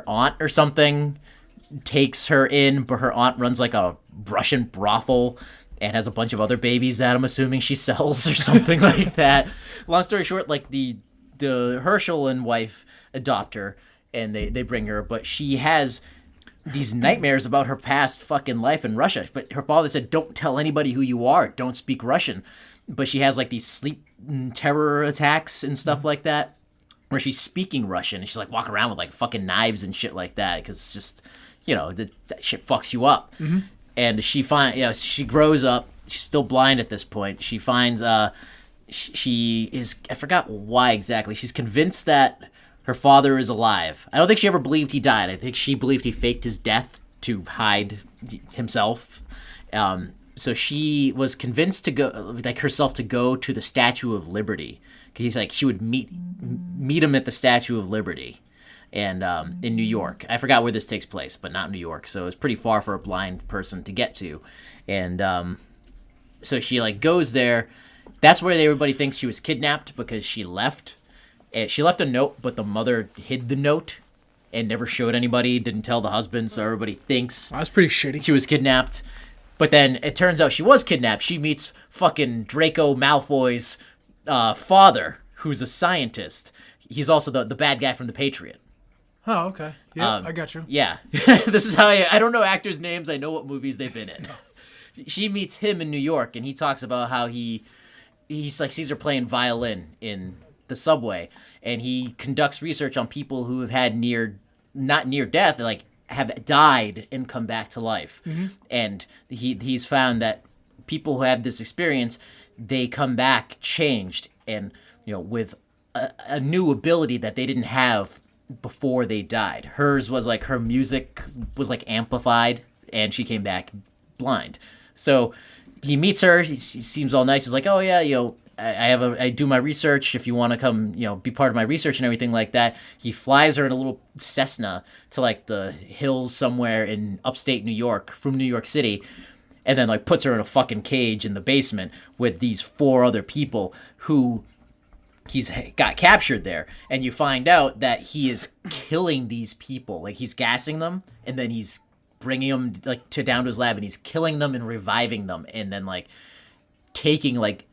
aunt or something takes her in, but her aunt runs like a Russian brothel and has a bunch of other babies that I'm assuming she sells or something like that. Long story short, like the Herschel and wife adopt her, and they bring her, but she has these nightmares about her past fucking life in Russia. But her father said, don't tell anybody who you are, don't speak Russian. But she has like these sleep terror attacks and stuff like that, where she's speaking Russian, and she's like walking around with like fucking knives and shit like that, because it's just, that shit fucks you up. Mm-hmm. And she she grows up. She's still blind at this point. She finds she is, I forgot why exactly. She's convinced that her father is alive. I don't think she ever believed he died. I think she believed he faked his death to hide himself. So she was convinced to go, like herself, to go to the Statue of Liberty, because he's like, she would meet him at the Statue of Liberty. And in New York. I forgot where this takes place, but not New York. So it's pretty far for a blind person to get to. And so she like goes there. That's where everybody thinks she was kidnapped, because she left. She left a note, but the mother hid the note. and never showed anybody, didn't tell the husband, so everybody thinks That's pretty shitty. she was kidnapped. But then it turns out she was kidnapped. She meets fucking Draco Malfoy's father, who's a scientist. He's also the bad guy from The Patriot. Oh, okay. Yeah, I got you. Yeah. This is how I don't know actors' names. I know what movies they've been in. She meets him in New York, and he talks about how he's like sees her playing violin in the subway, and he conducts research on people who have had not near death, like have died and come back to life. And he's found that people who have this experience, they come back changed and with a new ability that they didn't have before they died. Hers was like her music was like amplified, and she came back blind. So he meets her. He seems all nice. He's like, "Oh yeah, I do my research. If you want to come, be part of my research and everything like that." He flies her in a little Cessna to like the hills somewhere in upstate New York from New York City, and then like puts her in a fucking cage in the basement with these 4 other people who he's got captured there. And you find out that he is killing these people. Like he's gassing them, and then he's bringing them like down to his lab, and he's killing them and reviving them, and then like taking like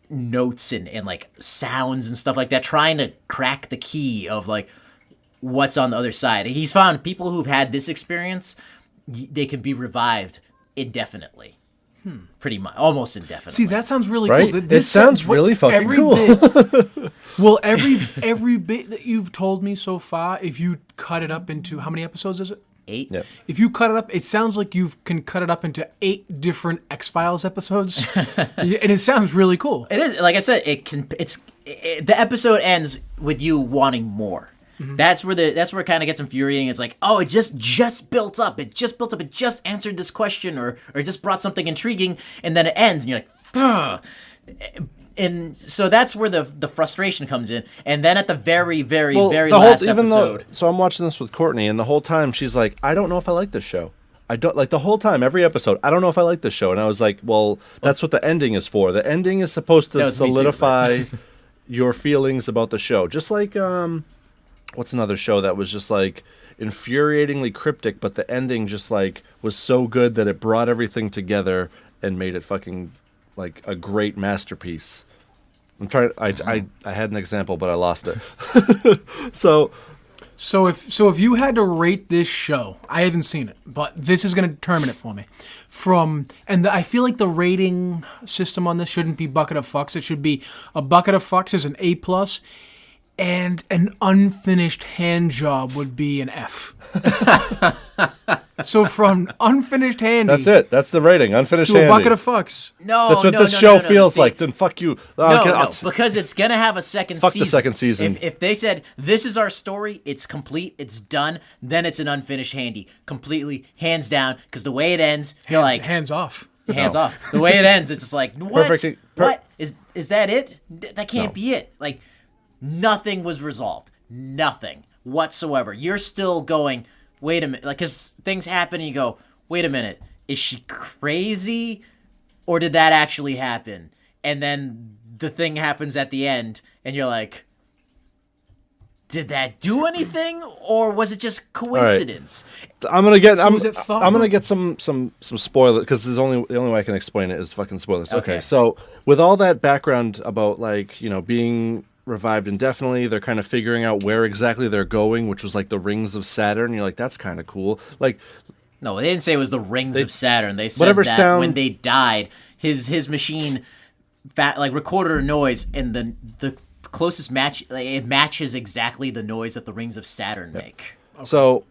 notes and like sounds and stuff like that, trying to crack the key of like what's on the other side. He's found people who've had this experience, they can be revived indefinitely. Pretty much, almost indefinitely. See, that sounds really Right? cool. It sounds really fucking cool. Well, every bit that you've told me so far, if you cut it up into, how many episodes is it? 8. Yeah. If you cut it up, it sounds like you can cut it up into 8 different X-Files episodes, and it sounds really cool. It is, like I said, the episode ends with you wanting more. That's where it kind of gets infuriating. It's like, oh, it just built up. It just answered this question, or just brought something intriguing, and then it ends, and you're like, ugh. And so that's where the frustration comes in. And then at the very, very, very last episode. So I'm watching this with Courtney, and the whole time she's like, I don't know if I like this show. I don't like the whole time, every episode. I don't know if I like this show. And I was like, well, that's what the ending is for. The ending is supposed to solidify your feelings about the show. Just like, what's another show that was just like infuriatingly cryptic, but the ending just like was so good that it brought everything together and made it fucking like a great masterpiece. I'm trying. I had an example, but I lost it. So if you had to rate this show, I haven't seen it, but this is going to determine it for me. I feel like the rating system on this shouldn't be bucket of fucks. It should be a bucket of fucks is an A+, and an unfinished hand job would be an F. So from unfinished handy, that's it. That's the rating. Unfinished to handy. a bucket of fucks. No, that's what this show feels like. Then fuck you. No, because it's gonna have a second fuck season. the second season. If they said this is our story, it's complete, it's done, then it's an unfinished handy, completely, hands down. Because the way it ends, you're like hands off. Hands off. The way it ends, it's just like what? Perfect. What is that? It? That can't be it. Like nothing was resolved. Nothing whatsoever. You're still going. Wait a minute, like, because things happen and you go, wait a minute, is she crazy? Or did that actually happen? And then the thing happens at the end and you're like, did that do anything? Or was it just coincidence? Right. I'm gonna get some spoilers, because the only way I can explain it is fucking spoilers. Okay. So with all that background about like, being revived indefinitely, they're kind of figuring out where exactly they're going, which was like the rings of Saturn. You're like, that's kind of cool. Like, no, they didn't say it was the rings of Saturn. They said that when they died, his machine recorded a noise, and the closest match, it matches exactly the noise that the rings of Saturn make. Okay. So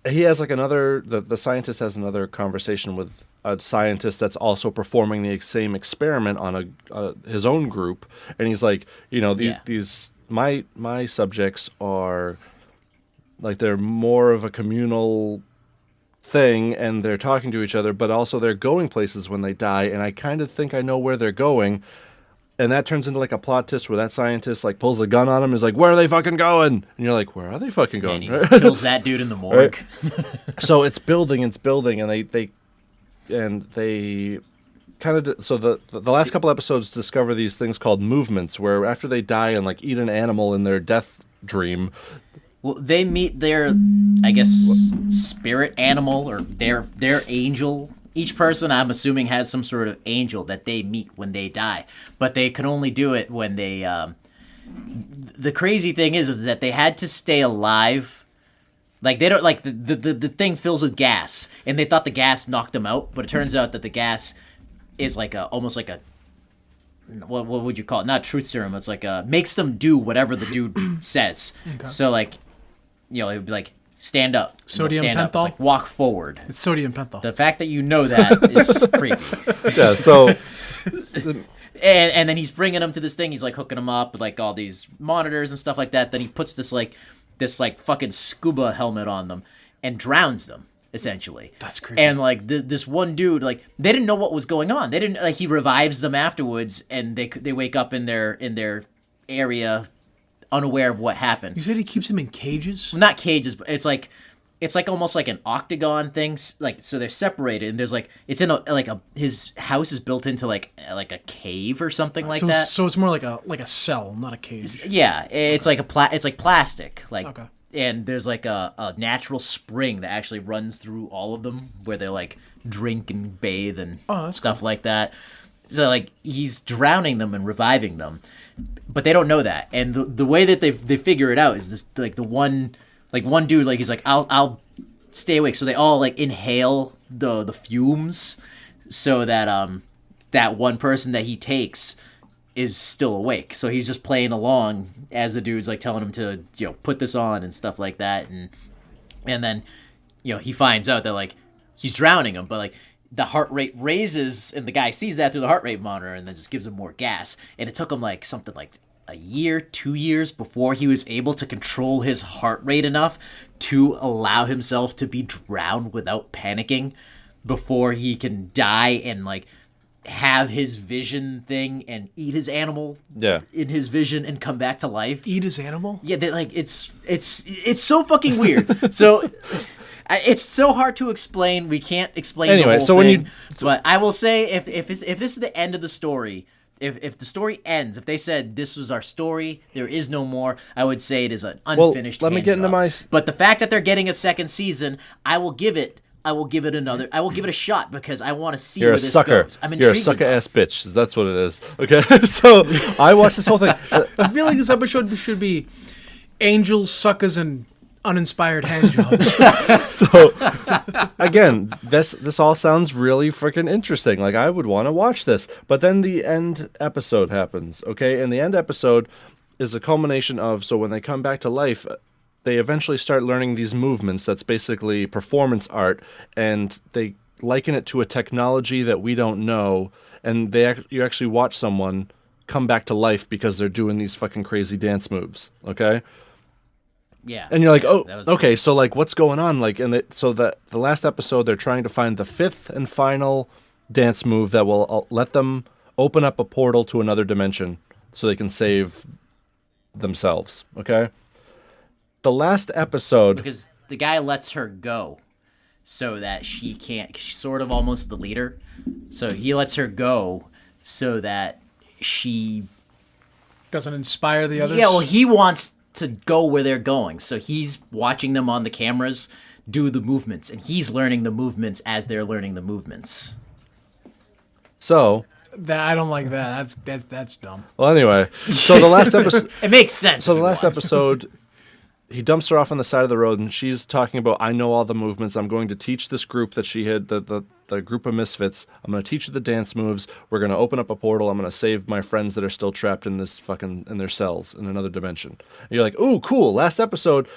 he has like the scientist has another conversation with a scientist that's also performing the same experiment on his own group, and he's like, these my subjects are like, they're more of a communal thing, and they're talking to each other, but also they're going places when they die, and I kind of think I know where they're going. And that turns into like a plot twist where that scientist like pulls a gun on him and is like, where are they fucking going? And you're like, where are they fucking going? And he kills that dude in the morgue. Right? So it's building, and they kind of, so the last couple episodes discover these things called movements, where after they die and like eat an animal in their death dream, Well, they meet their, I guess, spirit animal or their angel. Each person, I'm assuming, has some sort of angel that they meet when they die, but they can only do it when they. The crazy thing is that they had to stay alive. Like they don't like the thing fills with gas, and they thought the gas knocked them out, but it turns out that the gas is like almost like a what would you call it? Not truth serum. It's like makes them do whatever the dude says. Okay. So like, it would be like stand up, sodium stand penthol, up. It's like walk forward. It's sodium penthol. The fact that you know that is creepy. Yeah. So. And then he's bringing them to this thing. He's like hooking them up with like all these monitors and stuff like that. Then he puts this fucking scuba helmet on them and drowns them essentially. That's creepy. And like this one dude, like they didn't know what was going on. They didn't like he revives them afterwards, and they wake up in their area, unaware of what happened. You said he keeps them in cages? Not cages, but it's like almost like an octagon thing. Like so they're separated, and there's like it's in his house is built into like a cave or something like that. So it's more like a cell, not a cage. Yeah, it's like it's like plastic, like. Okay. And there's like a natural spring that actually runs through all of them where they like drink and bathe and stuff like that. So like he's drowning them and reviving them, but they don't know that. And the way that they figure it out is this like the one dude like he's like I'll stay awake. So they all like inhale the fumes so that that one person that he takes is still awake. So he's just playing along as the dude's like telling him to put this on and stuff like that, and then he finds out that like he's drowning him, but like the heart rate raises, and the guy sees that through the heart rate monitor, and then just gives him more gas. And it took him like something like a year, 2 years before he was able to control his heart rate enough to allow himself to be drowned without panicking before he can die and like have his vision thing and eat his animal in his vision and come back to life. Eat his animal? Yeah, like it's so fucking weird. So it's so hard to explain. We can't explain the whole thing. But I will say if this is the end of the story, if the story ends, if they said this was our story, there is no more, I would say it is an unfinished. Let me get into my. But the fact that they're getting a second season, I will give it a shot because I want to see where this goes. I'm intrigued. You're a sucker ass bitch. That's what it is. Okay, so I watched this whole thing. I feel like this episode should be angels, suckers, and uninspired hand jobs. So again, this all sounds really freaking interesting. Like I would want to watch this, but then the end episode happens. Okay, and the end episode is a culmination of so when they come back to life. They eventually start learning these movements that's basically performance art, and they liken it to a technology that we don't know, and you actually watch someone come back to life because they're doing these fucking crazy dance moves, okay? Yeah. And you're like, oh, okay, cool. so like what's going on? Like, so the last episode, they're trying to find the fifth and final dance move that will let them open up a portal to another dimension so they can save themselves, okay? The last episode... Because the guy lets her go so that she can't... She's sort of almost the leader. So he lets her go so that she... Doesn't inspire the others? Yeah, well, he wants to go where they're going. So he's watching them on the cameras do the movements. And he's learning the movements as they're learning the movements. So... I don't like that. That's dumb. Well, anyway. So the last episode... It makes sense. So the last episode... He dumps her off on the side of the road, and she's talking about, I know all the movements. I'm going to teach this group that she had, the group of misfits. I'm going to teach you the dance moves. We're going to open up a portal. I'm going to save my friends that are still trapped in in their cells in another dimension. And you're like, ooh, cool. Last episode,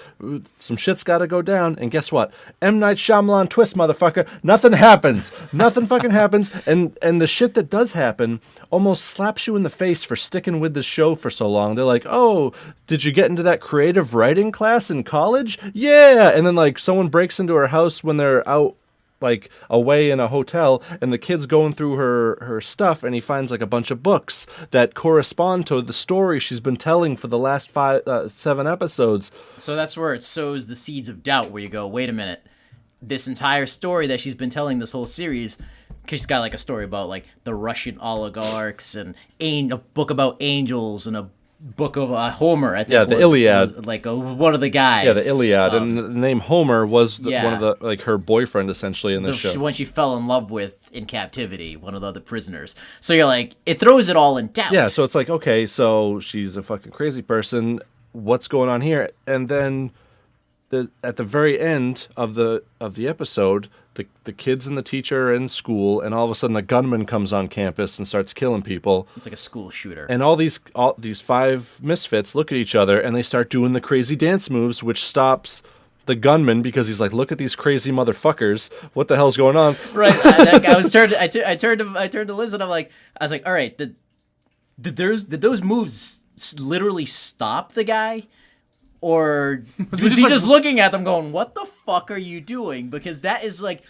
some shit's got to go down. And guess what? M. Night Shyamalan twist, motherfucker. Nothing happens. Nothing fucking happens. And the shit that does happen almost slaps you in the face for sticking with the show for so long. They're like, oh, did you get into that creative writing class in college? Yeah. And then like someone breaks into her house when they're out like away in a hotel, and the kid's going through her stuff, and he finds like a bunch of books that correspond to the story she's been telling for the last 7 episodes. So that's where it sows the seeds of doubt, where you go, wait a minute, this entire story that she's been telling this whole series, because she's got like a story about like the Russian oligarchs and a book about angels and a book of Homer, I think. Yeah, the Iliad. Like one of the guys. Yeah, the Iliad, and the name Homer was one of the her boyfriend essentially in the show. One she fell in love with in captivity, one of the other prisoners. So you're like, it throws it all in doubt. Yeah, so it's like, okay, so she's a fucking crazy person. What's going on here? And then at the very end of the episode, the kids and the teacher are in school, and all of a sudden a gunman comes on campus and starts killing people. It's like a school shooter. And all these 5 misfits look at each other and they start doing the crazy dance moves, which stops the gunman because he's like, "Look at these crazy motherfuckers! What the hell's going on?" Right. I turned to Liz, and I was like, all right, did those moves literally stop the guy? Or was he just looking at them going, what the fuck are you doing? Because that is like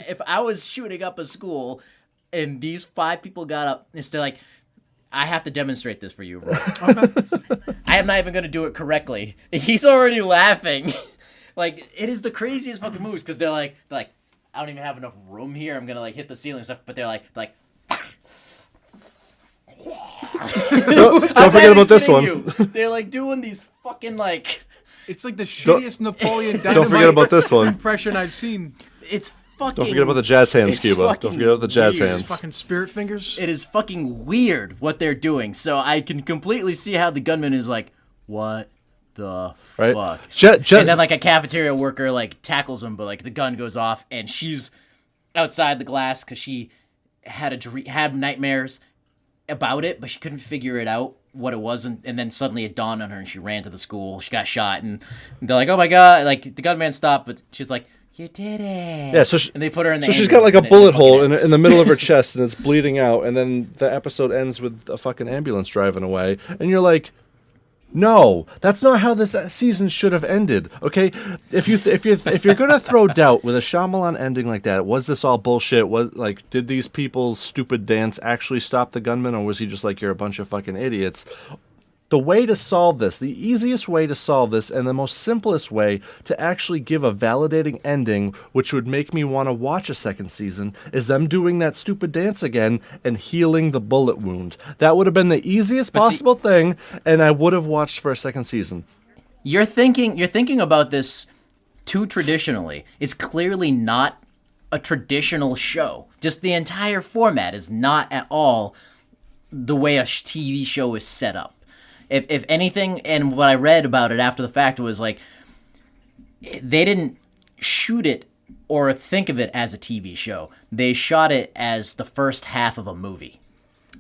if I was shooting up a school and these 5 people got up, and they're like, I have to demonstrate this for you, bro. I am not even going to do it correctly. He's already laughing. Like, it is the craziest fucking moves because they're like, I don't even have enough room here. I'm going to like hit the ceiling and stuff. But they're like, don't forget about this one. They're like doing these fucking like. It's like the shittiest Napoleon Dynamite Don't forget about this one. impression I've seen. It's fucking. Don't forget about the jazz hands, Cuba. Don't forget about the jazz weird. hands. Fucking spirit fingers. It is fucking weird what they're doing. So I can completely see how the gunman is like, what the fuck? And then like a cafeteria worker like tackles him, but like the gun goes off and she's outside the glass because she had nightmares about it, but she couldn't figure it out what it was, and then suddenly it dawned on her and she ran to the school. She got shot and they're like, oh my god, like the gunman stopped, but she's like, you did it. Yeah, and they put her in the she's got like a bullet hole in the middle of her chest and it's bleeding out, and then the episode ends with a fucking ambulance driving away, and you're like, no, that's not how this season should have ended. Okay, if you're gonna throw doubt with a Shyamalan ending like that, was this all bullshit? Did these people's stupid dance actually stop the gunman, or was he just like, you're a bunch of fucking idiots? The way to solve this, the easiest way to solve this, and the most simplest way to actually give a validating ending, which would make me want to watch a second season, is them doing that stupid dance again and healing the bullet wound. That would have been the easiest possible thing, and I would have watched for a second season. You're thinking about this too traditionally. It's clearly not a traditional show. Just the entire format is not at all the way a TV show is set up. If anything, and what I read about it after the fact was like, they didn't shoot it or think of it as a TV show. They shot it as the first half of a movie.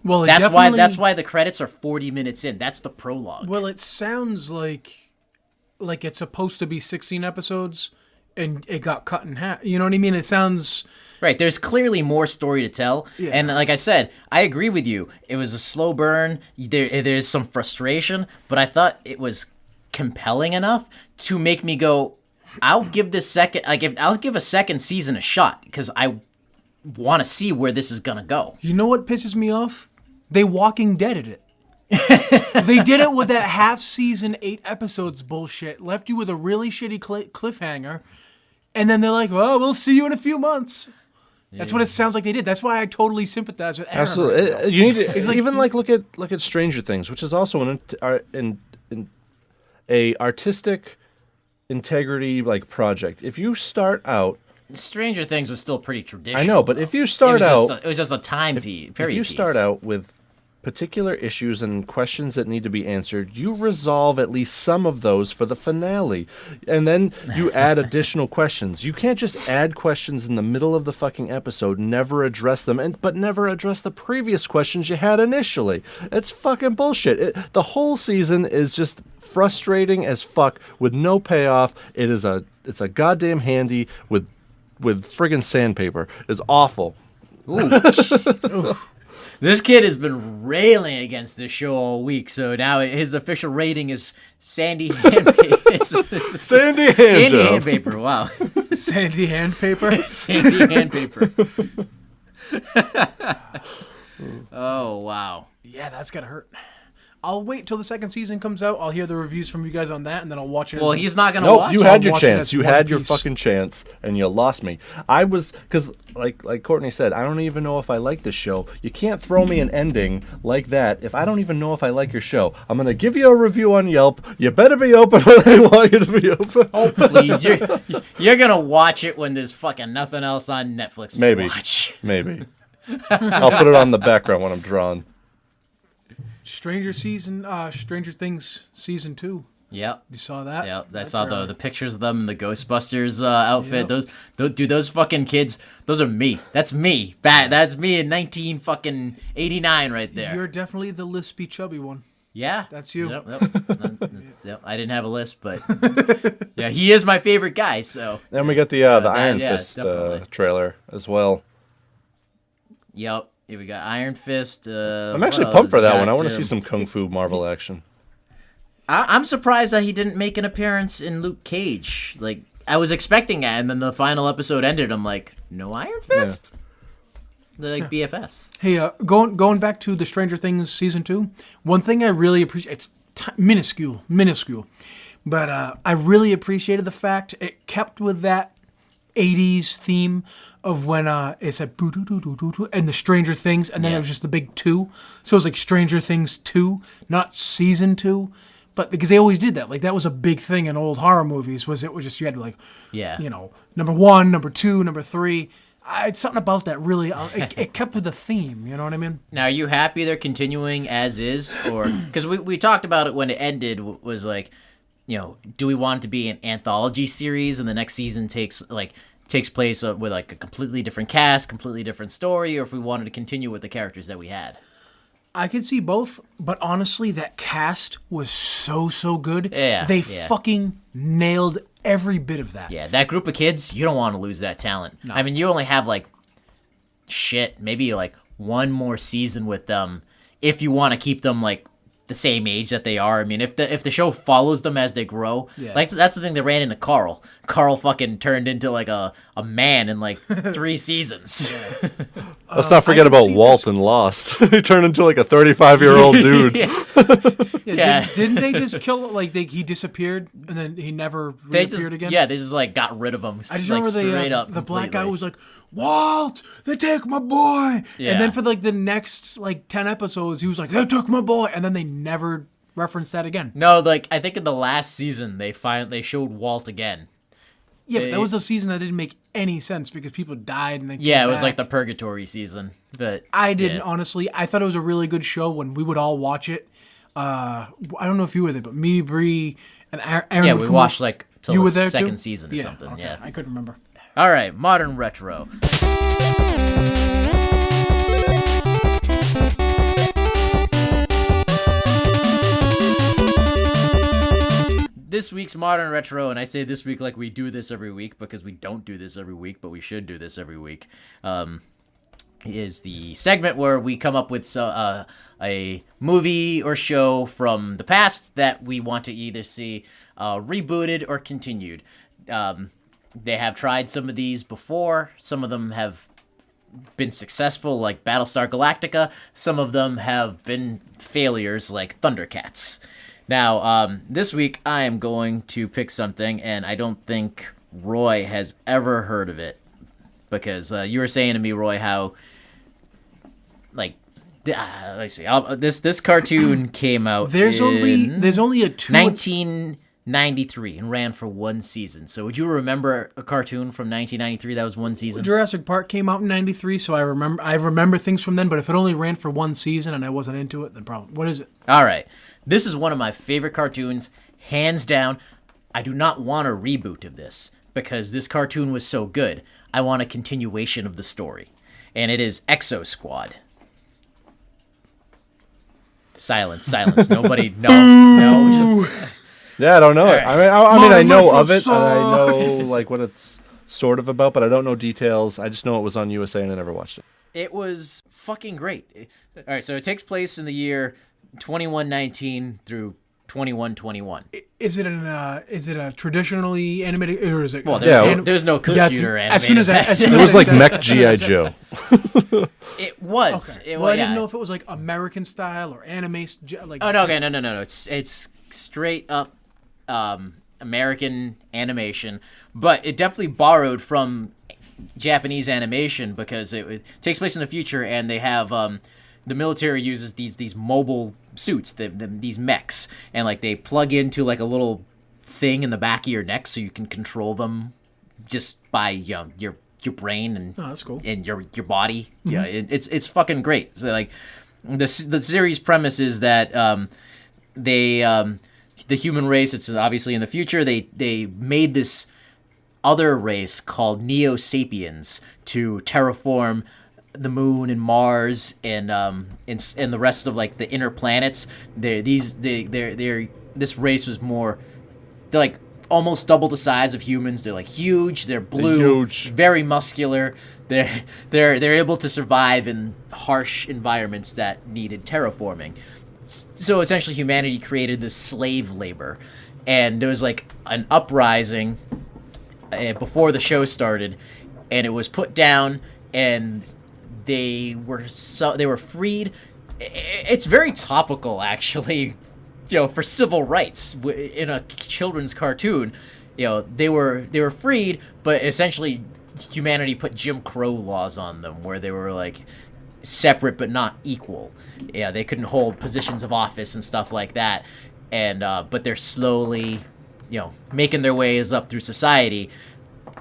Well, that's why the credits are 40 minutes in. That's the prologue. Well, it sounds like it's supposed to be 16 episodes, and it got cut in half. You know what I mean? It sounds. Right, there's clearly more story to tell, yeah. And like I said, I agree with you. It was a slow burn. There's some frustration, but I thought it was compelling enough to make me go, I'll give a second season a shot because I want to see where this is gonna go. You know what pisses me off? They Walking Deaded it. They did it with that half season, 8 episodes bullshit. Left you with a really shitty cliffhanger, and then they're like, "Well, we'll see you in a few months." That's what it sounds like they did. That's why I totally sympathize with Aaron. Absolutely, right you need to even look at Stranger Things, which is also an artistic integrity project. If you start out, Stranger Things was still pretty traditional. I know, but if you start it was just a time period. If you start out with particular issues and questions that need to be answered, you resolve at least some of those for the finale. And then you add additional questions. You can't just add questions in the middle of the fucking episode, never address them, but never address the previous questions you had initially. It's fucking bullshit. The whole season is just frustrating as fuck with no payoff. It's a goddamn handy with friggin' sandpaper. It's awful. Ooh. This kid has been railing against this show all week, so now his official rating is Sandy Handpaper. Sandy Handpaper, wow. Sandy Handpaper? Sandy Handpaper. Oh, wow. Yeah, that's gotta hurt. I'll wait till the second season comes out. I'll hear the reviews from you guys on that, and then I'll watch it. Well, as he's not gonna No, watch. you it. had your watch it chance. as You One had your Piece. fucking chance, and you lost me. I was because, like Courtney said, I don't even know if I like this show. You can't throw me an ending like that if I don't even know if I like your show. I'm gonna give you a review on Yelp. You better be open when I want you to be open. Oh, please, you're gonna watch it when there's fucking nothing else on Netflix to Maybe, watch. maybe. I'll put it on the background when I'm drawing. Stranger Things season 2. Yep. You saw that? Yep, I That saw trailer. the pictures of them in the Ghostbusters outfit. Yep. Those fucking kids. Those are me. That's me. That's me in 1989 right there. You're definitely the lispy, chubby one. Yeah, That's you. Yep. Yep. I didn't have a list, but yeah, he is my favorite guy. So Then we get the Iron yeah, Fist definitely. trailer as well. yep. Here we got Iron Fist. I'm actually pumped for that one. I want to see some kung fu Marvel action. I'm surprised that he didn't make an appearance in Luke Cage. Like I was expecting that, and then the final episode ended. I'm like, no Iron Fist. They're like BFFs. Hey, going back to the Stranger Things season 2, one thing I really appreciate, it's minuscule, but I really appreciated the fact it kept with that 80s theme of when it said boo doo doo doo doo doo and the Stranger Things, and then it was just the big 2. So it was like Stranger Things 2, not season 2. But because they always did that, like that was a big thing in old horror movies. Was just you had like, Yeah. number 1, number 2, number 3. It's something about that really. It kept with the theme. You know what I mean? Now, are you happy they're continuing as is, or because we talked about it when it ended? Was like, do we want it to be an anthology series, and the next season takes place with like a completely different cast, completely different story, or if we wanted to continue with the characters that we had? I could see both, but honestly, that cast was so good. Yeah, They yeah. fucking nailed every bit of that. Yeah, that group of kids, you don't want to lose that talent. No. I mean, you only have maybe like one more season with them if you want to keep them like the same age that they are. I mean, if the show follows them as they grow, Yeah. like that's the thing they ran into Carl. Carl fucking turned into like a man in like 3 seasons. Let's not forget I can about see Walt this- and Lost. He turned into like a 35-year-old dude. Yeah. Didn't they just kill? He disappeared and then he never They reappeared just again. they just like got rid of him. I just like, remember straight up the black guy completely. was like, Walt, they take my boy. Yeah. And then for like the next 10 episodes, he was like, they took my boy, and then they never referenced that again. No, like I think in the last season they showed Walt again. Yeah, but that was a season that didn't make any sense because people died and they Yeah, came it was like the back. purgatory season. But I didn't yeah. honestly. I thought it was a really good show when we would all watch it. I don't know if you were there, but me, Bree, and Aaron. Yeah, would we come watched up. like till You the were there second too? season or something. Okay. Yeah. I couldn't remember. All right, modern retro. This week's modern retro, and I say this week like we do this every week because we don't do this every week, but we should do this every week. Is the segment where we come up with a movie or show from the past that we want to either see rebooted or continued. They have tried some of these before. Some of them have been successful, like Battlestar Galactica. Some of them have been failures, like Thundercats. Now, this week I am going to pick something, and I don't think Roy has ever heard of it. Because you were saying to me, Roy, how, let's see, this cartoon came out There's only a 1993 and ran for 1 season. So would you remember a cartoon from 1993 that was 1 season? Jurassic Park came out in '93, so I remember things from then. But if it only ran for 1 season and I wasn't into it, then probably what is it? All right. This is one of my favorite cartoons, hands down. I do not want a reboot of this because this cartoon was so good. I want a continuation of the story. And it is Exo Squad. Silence. Nobody, no. Yeah, I don't know it. Alright. I mean, I know Modern of it, and I know retro like what it's sort of about, but I don't know details. I just know it was on USA, and I never watched it. It was fucking great. All right, so it takes place in the year 2119 through 2121. Is it a traditionally animated, or is it? Well, Yeah. there's no computer animated. as soon It as was I like said- Mech G.I. Joe. It was. Okay. It Well, I yeah. didn't know if it was like American style or anime. Like, Oh no, okay, no. It's straight up American animation, but it definitely borrowed from Japanese animation because it takes place in the future, and they have the military uses these mobile suits, these mechs, and like they plug into like a little thing in the back of your neck, so you can control them just by your brain and Oh, that's cool. and your body. Yeah, it's fucking great. So like the series premise is that the human race, it's obviously in the future, they made this other race called Neo Sapiens to terraform the moon and Mars and the rest of like the inner planets. This race was more, they're like almost double the size of humans. They're like huge, they're blue, Huge. very muscular. They're able to survive in harsh environments that needed terraforming. So essentially humanity created this slave labor, and there was like an uprising before the show started, and it was put down, and they were freed. It's very topical, actually, for civil rights in a children's cartoon. They were freed, but essentially humanity put Jim Crow laws on them, where they were like separate but not equal. Yeah, they couldn't hold positions of office and stuff like that, and but they're slowly, making their ways up through society.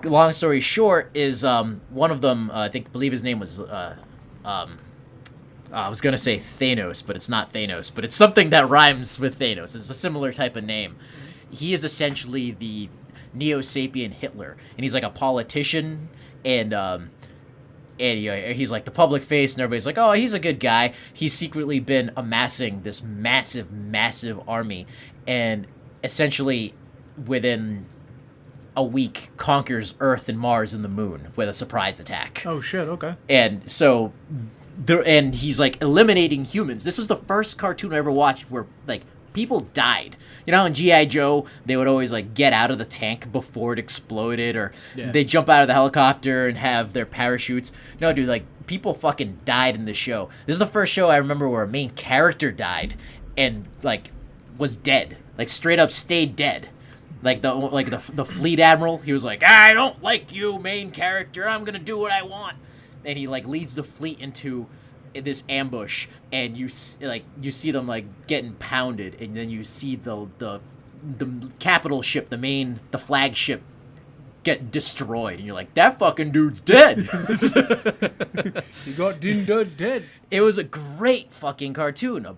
Long story short is one of them, believe his name was I was gonna say Thanos, but it's not Thanos, but it's something that rhymes with Thanos. It's a similar type of name. He is essentially the Neo-Sapien Hitler, and he's like a politician, and he's like the public face, and everybody's like, oh, he's a good guy. He's secretly been amassing this massive army, and essentially within a week conquers Earth and Mars and the Moon with a surprise attack. Oh shit! Okay. And so, and he's like eliminating humans. This is the first cartoon I ever watched where like people died. In G.I. Joe, they would always like get out of the tank before it exploded, or they jump out of the helicopter and have their parachutes. No, dude, like people fucking died in this show. This is the first show I remember where a main character died and like was dead, like straight up stayed dead. Like the fleet admiral, he was like, I don't like you, main character. I'm gonna do what I want, and he like leads the fleet into this ambush, and you see them like getting pounded, and then you see the capital ship, the flagship, get destroyed, and you're like, that fucking dude's dead. He got dead. It was a great fucking cartoon, a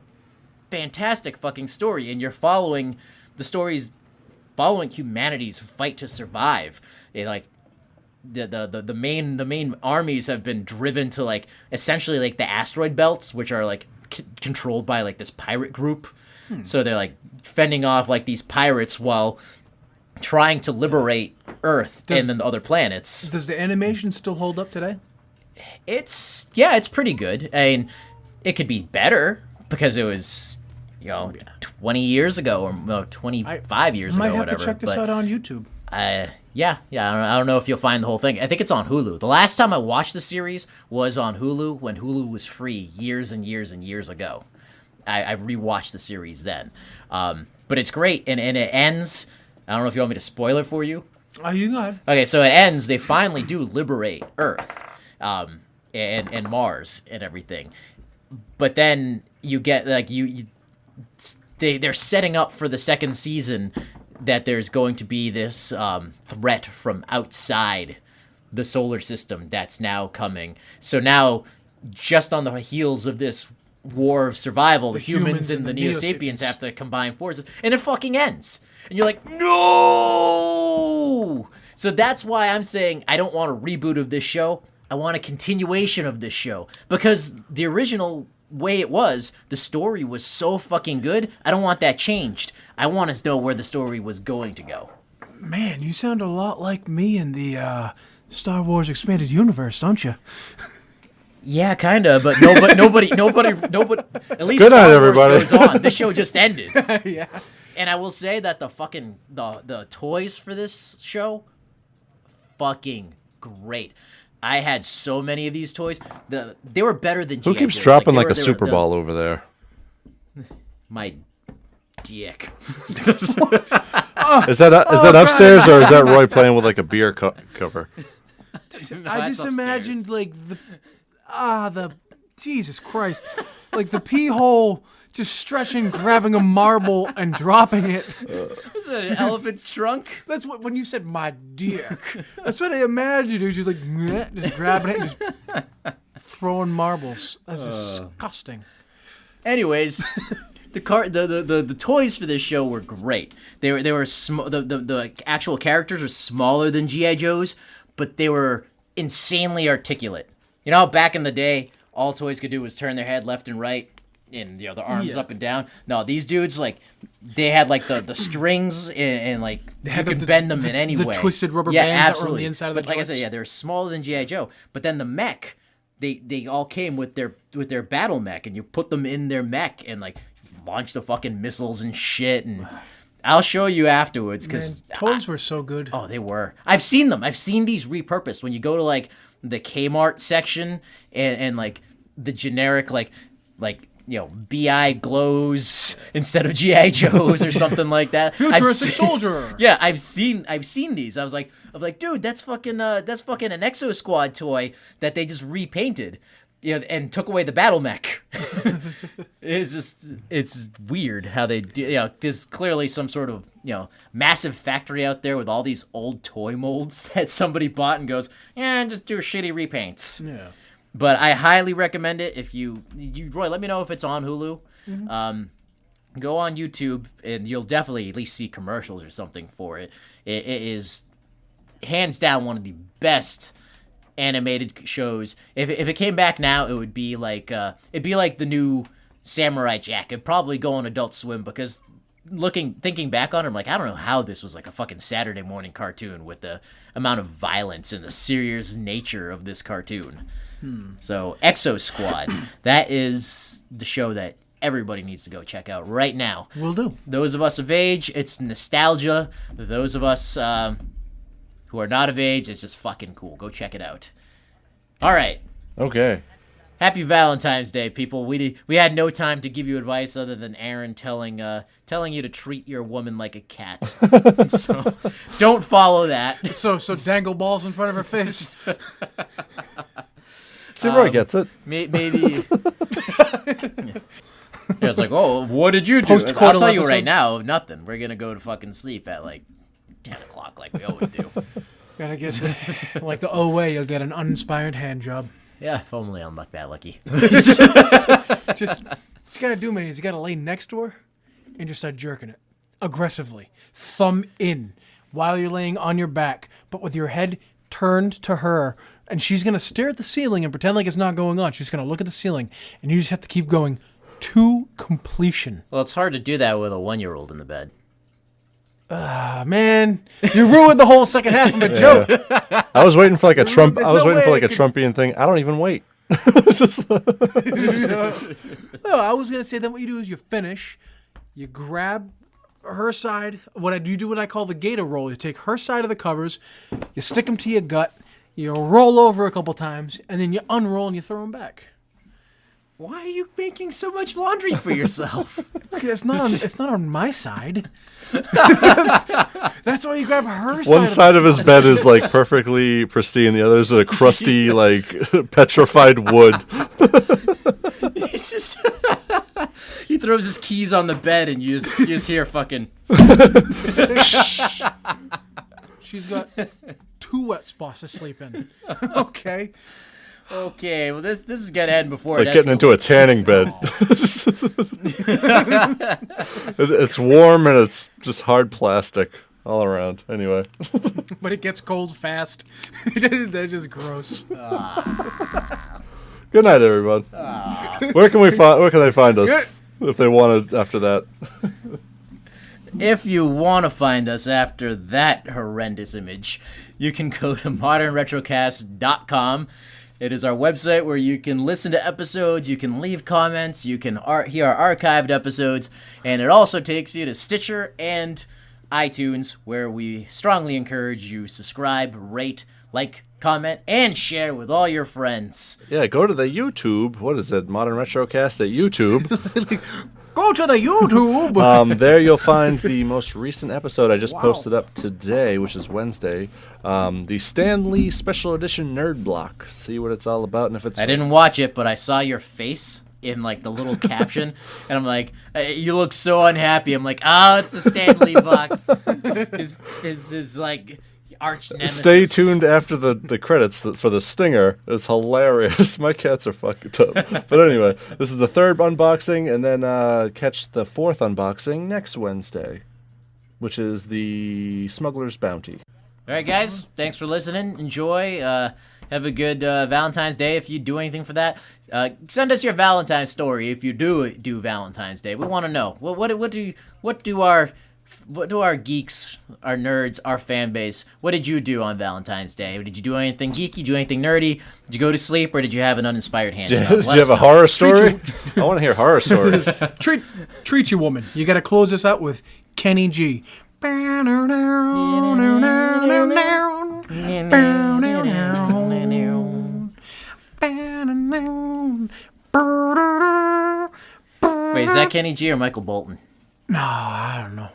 fantastic fucking story, and you're following humanity's fight to survive. The main armies have been driven to like essentially like the asteroid belts, which are like controlled by like this pirate group. So they're like fending off like these pirates while trying to liberate Earth and then the other planets. Does the animation still hold up today? It's pretty good. I mean, it could be better because it was 20 years ago or 25 years ago. Might have whatever, to check this out on YouTube. Yeah. I don't know if you'll find the whole thing. I think it's on Hulu. The last time I watched the series was on Hulu when Hulu was free years and years and years ago. I rewatched the series then. But it's great, and it ends. I don't know if you want me to spoil it for you. Oh, you go ahead. Okay, so it ends. They finally do liberate Earth, and Mars and everything. But then you get like they're setting up for the second season that there's going to be this threat from outside the solar system that's now coming. So now, just on the heels of this war of survival, the humans and the Neo-Sapiens have to combine forces, and it fucking ends. And you're like, no! So that's why I'm saying I don't want a reboot of this show. I want a continuation of this show. Because the original way it was, the story was so fucking good, I don't want that changed. I want to know where the story was going to go. Man, you sound a lot like me in the Star Wars Expanded Universe, don't you? Yeah, kinda, but nobody. At least Good Star night, Wars everybody. goes on. This show just ended. Yeah. And I will say that the toys for this show, fucking great. I had so many of these toys. They were better than Who G.I. keeps Joes. dropping they like were- a they were- Super the- Ball over there? My dick. Is that upstairs or is that Roy playing with like a beer cover? No, I that's just upstairs. imagined like the Jesus Christ, like the pee hole just stretching, grabbing a marble and dropping it. Is it an elephant's trunk? That's what when you said my dick. That's what I imagined. It was just like meh, just grabbing it and just throwing marbles. That's disgusting. Anyways, the toys for this show were great. They were the actual characters were smaller than G.I. Joes, but they were insanely articulate. You know, back in the day, all toys could do was turn their head left and right, and the arms up and down. No, these dudes they had like the strings and like you could bend them in any the way. twisted rubber Yeah, bands that were on absolutely. the inside of the But like I joints. said, yeah, they were smaller than G.I. Joe. But then the mech, they all came with their battle mech, and you put them in their mech and like launch the fucking missiles and shit. And I'll show you afterwards because toys were so good. oh, they were. I've seen them. I've seen these repurposed. When you go to like the Kmart section and like the generic like BI glows instead of GI Joes or something like that. Futuristic soldier. Yeah, I've seen these. I'm like, dude, that's fucking an Exo Squad toy that they just repainted, and took away the battle mech. It's weird how they do. There's clearly some sort of massive factory out there with all these old toy molds that somebody bought and goes, just do shitty repaints. Yeah. But I highly recommend it. If you Roy, let me know if it's on Hulu. Go on YouTube, and you'll definitely at least see commercials or something for it. It is hands down one of the best animated shows. If it came back now, it would be like the new Samurai Jack. It'd probably go on Adult Swim because thinking back on it, I'm like, I don't know how this was like a fucking Saturday morning cartoon with the amount of violence and the serious nature of this cartoon. So Exo Squad, that is the show that everybody needs to go check out right now. Will do. Those of us of age, it's nostalgia. Those of us who are not of age, it's just fucking cool. Go check it out. All right. Okay. Happy Valentine's Day, people. We had no time to give you advice other than Aaron telling you to treat your woman like a cat. So don't follow that. So dangle balls in front of her face. See, Roy gets it. Maybe. Yeah, it's like, oh, what did you do? Post-coital I'll tell you episode? right now, nothing. We're gonna go to fucking sleep at like 10 o'clock, like we always do. Gotta get like the way you'll get an uninspired hand job. Yeah, if only I'm like that lucky. Just what you gotta do, man, is you gotta lay next to her and just start jerking it aggressively, thumb in, while you're laying on your back, but with your head turned to her, and she's gonna stare at the ceiling and pretend like it's not going on. She's gonna look at the ceiling, and you just have to keep going to completion. Well, it's hard to do that with a 1-year-old in the bed. Ah, man, you ruined the whole second half of my joke. I was waiting for like a Trump. There's I was no waiting for way like I a Trumpian thing. I don't even wait. No, I was gonna say then what you do is you finish, you grab her side. You do what I call the gator roll. You take her side of the covers, you stick them to your gut, you roll over a couple times, and then you unroll and you throw them back. Why are you making so much laundry for yourself? It's not on my side. That's why you grab her side. One side of his bed is like perfectly pristine. The other is a crusty, like petrified wood. It's just he throws his keys on the bed, and you just hear fucking. She's got 2 wet spots to sleep in. Okay. Okay, well this is gonna end before Like it getting into a escalates. tanning bed. It's warm and it's just hard plastic all around. Anyway, But it gets cold fast. They're just gross. good night, everyone. Where can they find us if they want to after that? If you want to find us after that horrendous image, you can go to modernretrocast.com. It is our website where you can listen to episodes, you can leave comments, you can hear our archived episodes, and it also takes you to Stitcher and iTunes, where we strongly encourage you subscribe, rate, like, comment, and share with all your friends. Yeah, go to the YouTube. What is it? Modern Retrocast at YouTube. Go to the YouTube. There you'll find the most recent episode I just posted up today, which is Wednesday. The Stan Lee Special Edition Nerd Block. See what it's all about, and if it's... I didn't watch it, but I saw your face in like the little caption, and I'm like, you look so unhappy. I'm like, oh, it's the Stan Lee box. His like arch nemesis. Stay tuned after the credits for the stinger. It's hilarious. My cats are fucked up. But anyway, this is the third unboxing, and then catch the fourth unboxing next Wednesday, which is the Smuggler's Bounty. All right, guys, thanks for listening. Enjoy. Have a good Valentine's Day if you do anything for that. Send us your Valentine's story if you do Valentine's Day. We want to know. What do our geeks, our nerds, our fan base, what did you do on Valentine's Day? Did you do anything geeky, do anything nerdy? Did you go to sleep, or did you have an uninspired hand job? Did you have a horror story? I want to hear horror stories. Treat you, woman. You got to close this out with Kenny G. Wait, is that Kenny G or Michael Bolton? No, I don't know.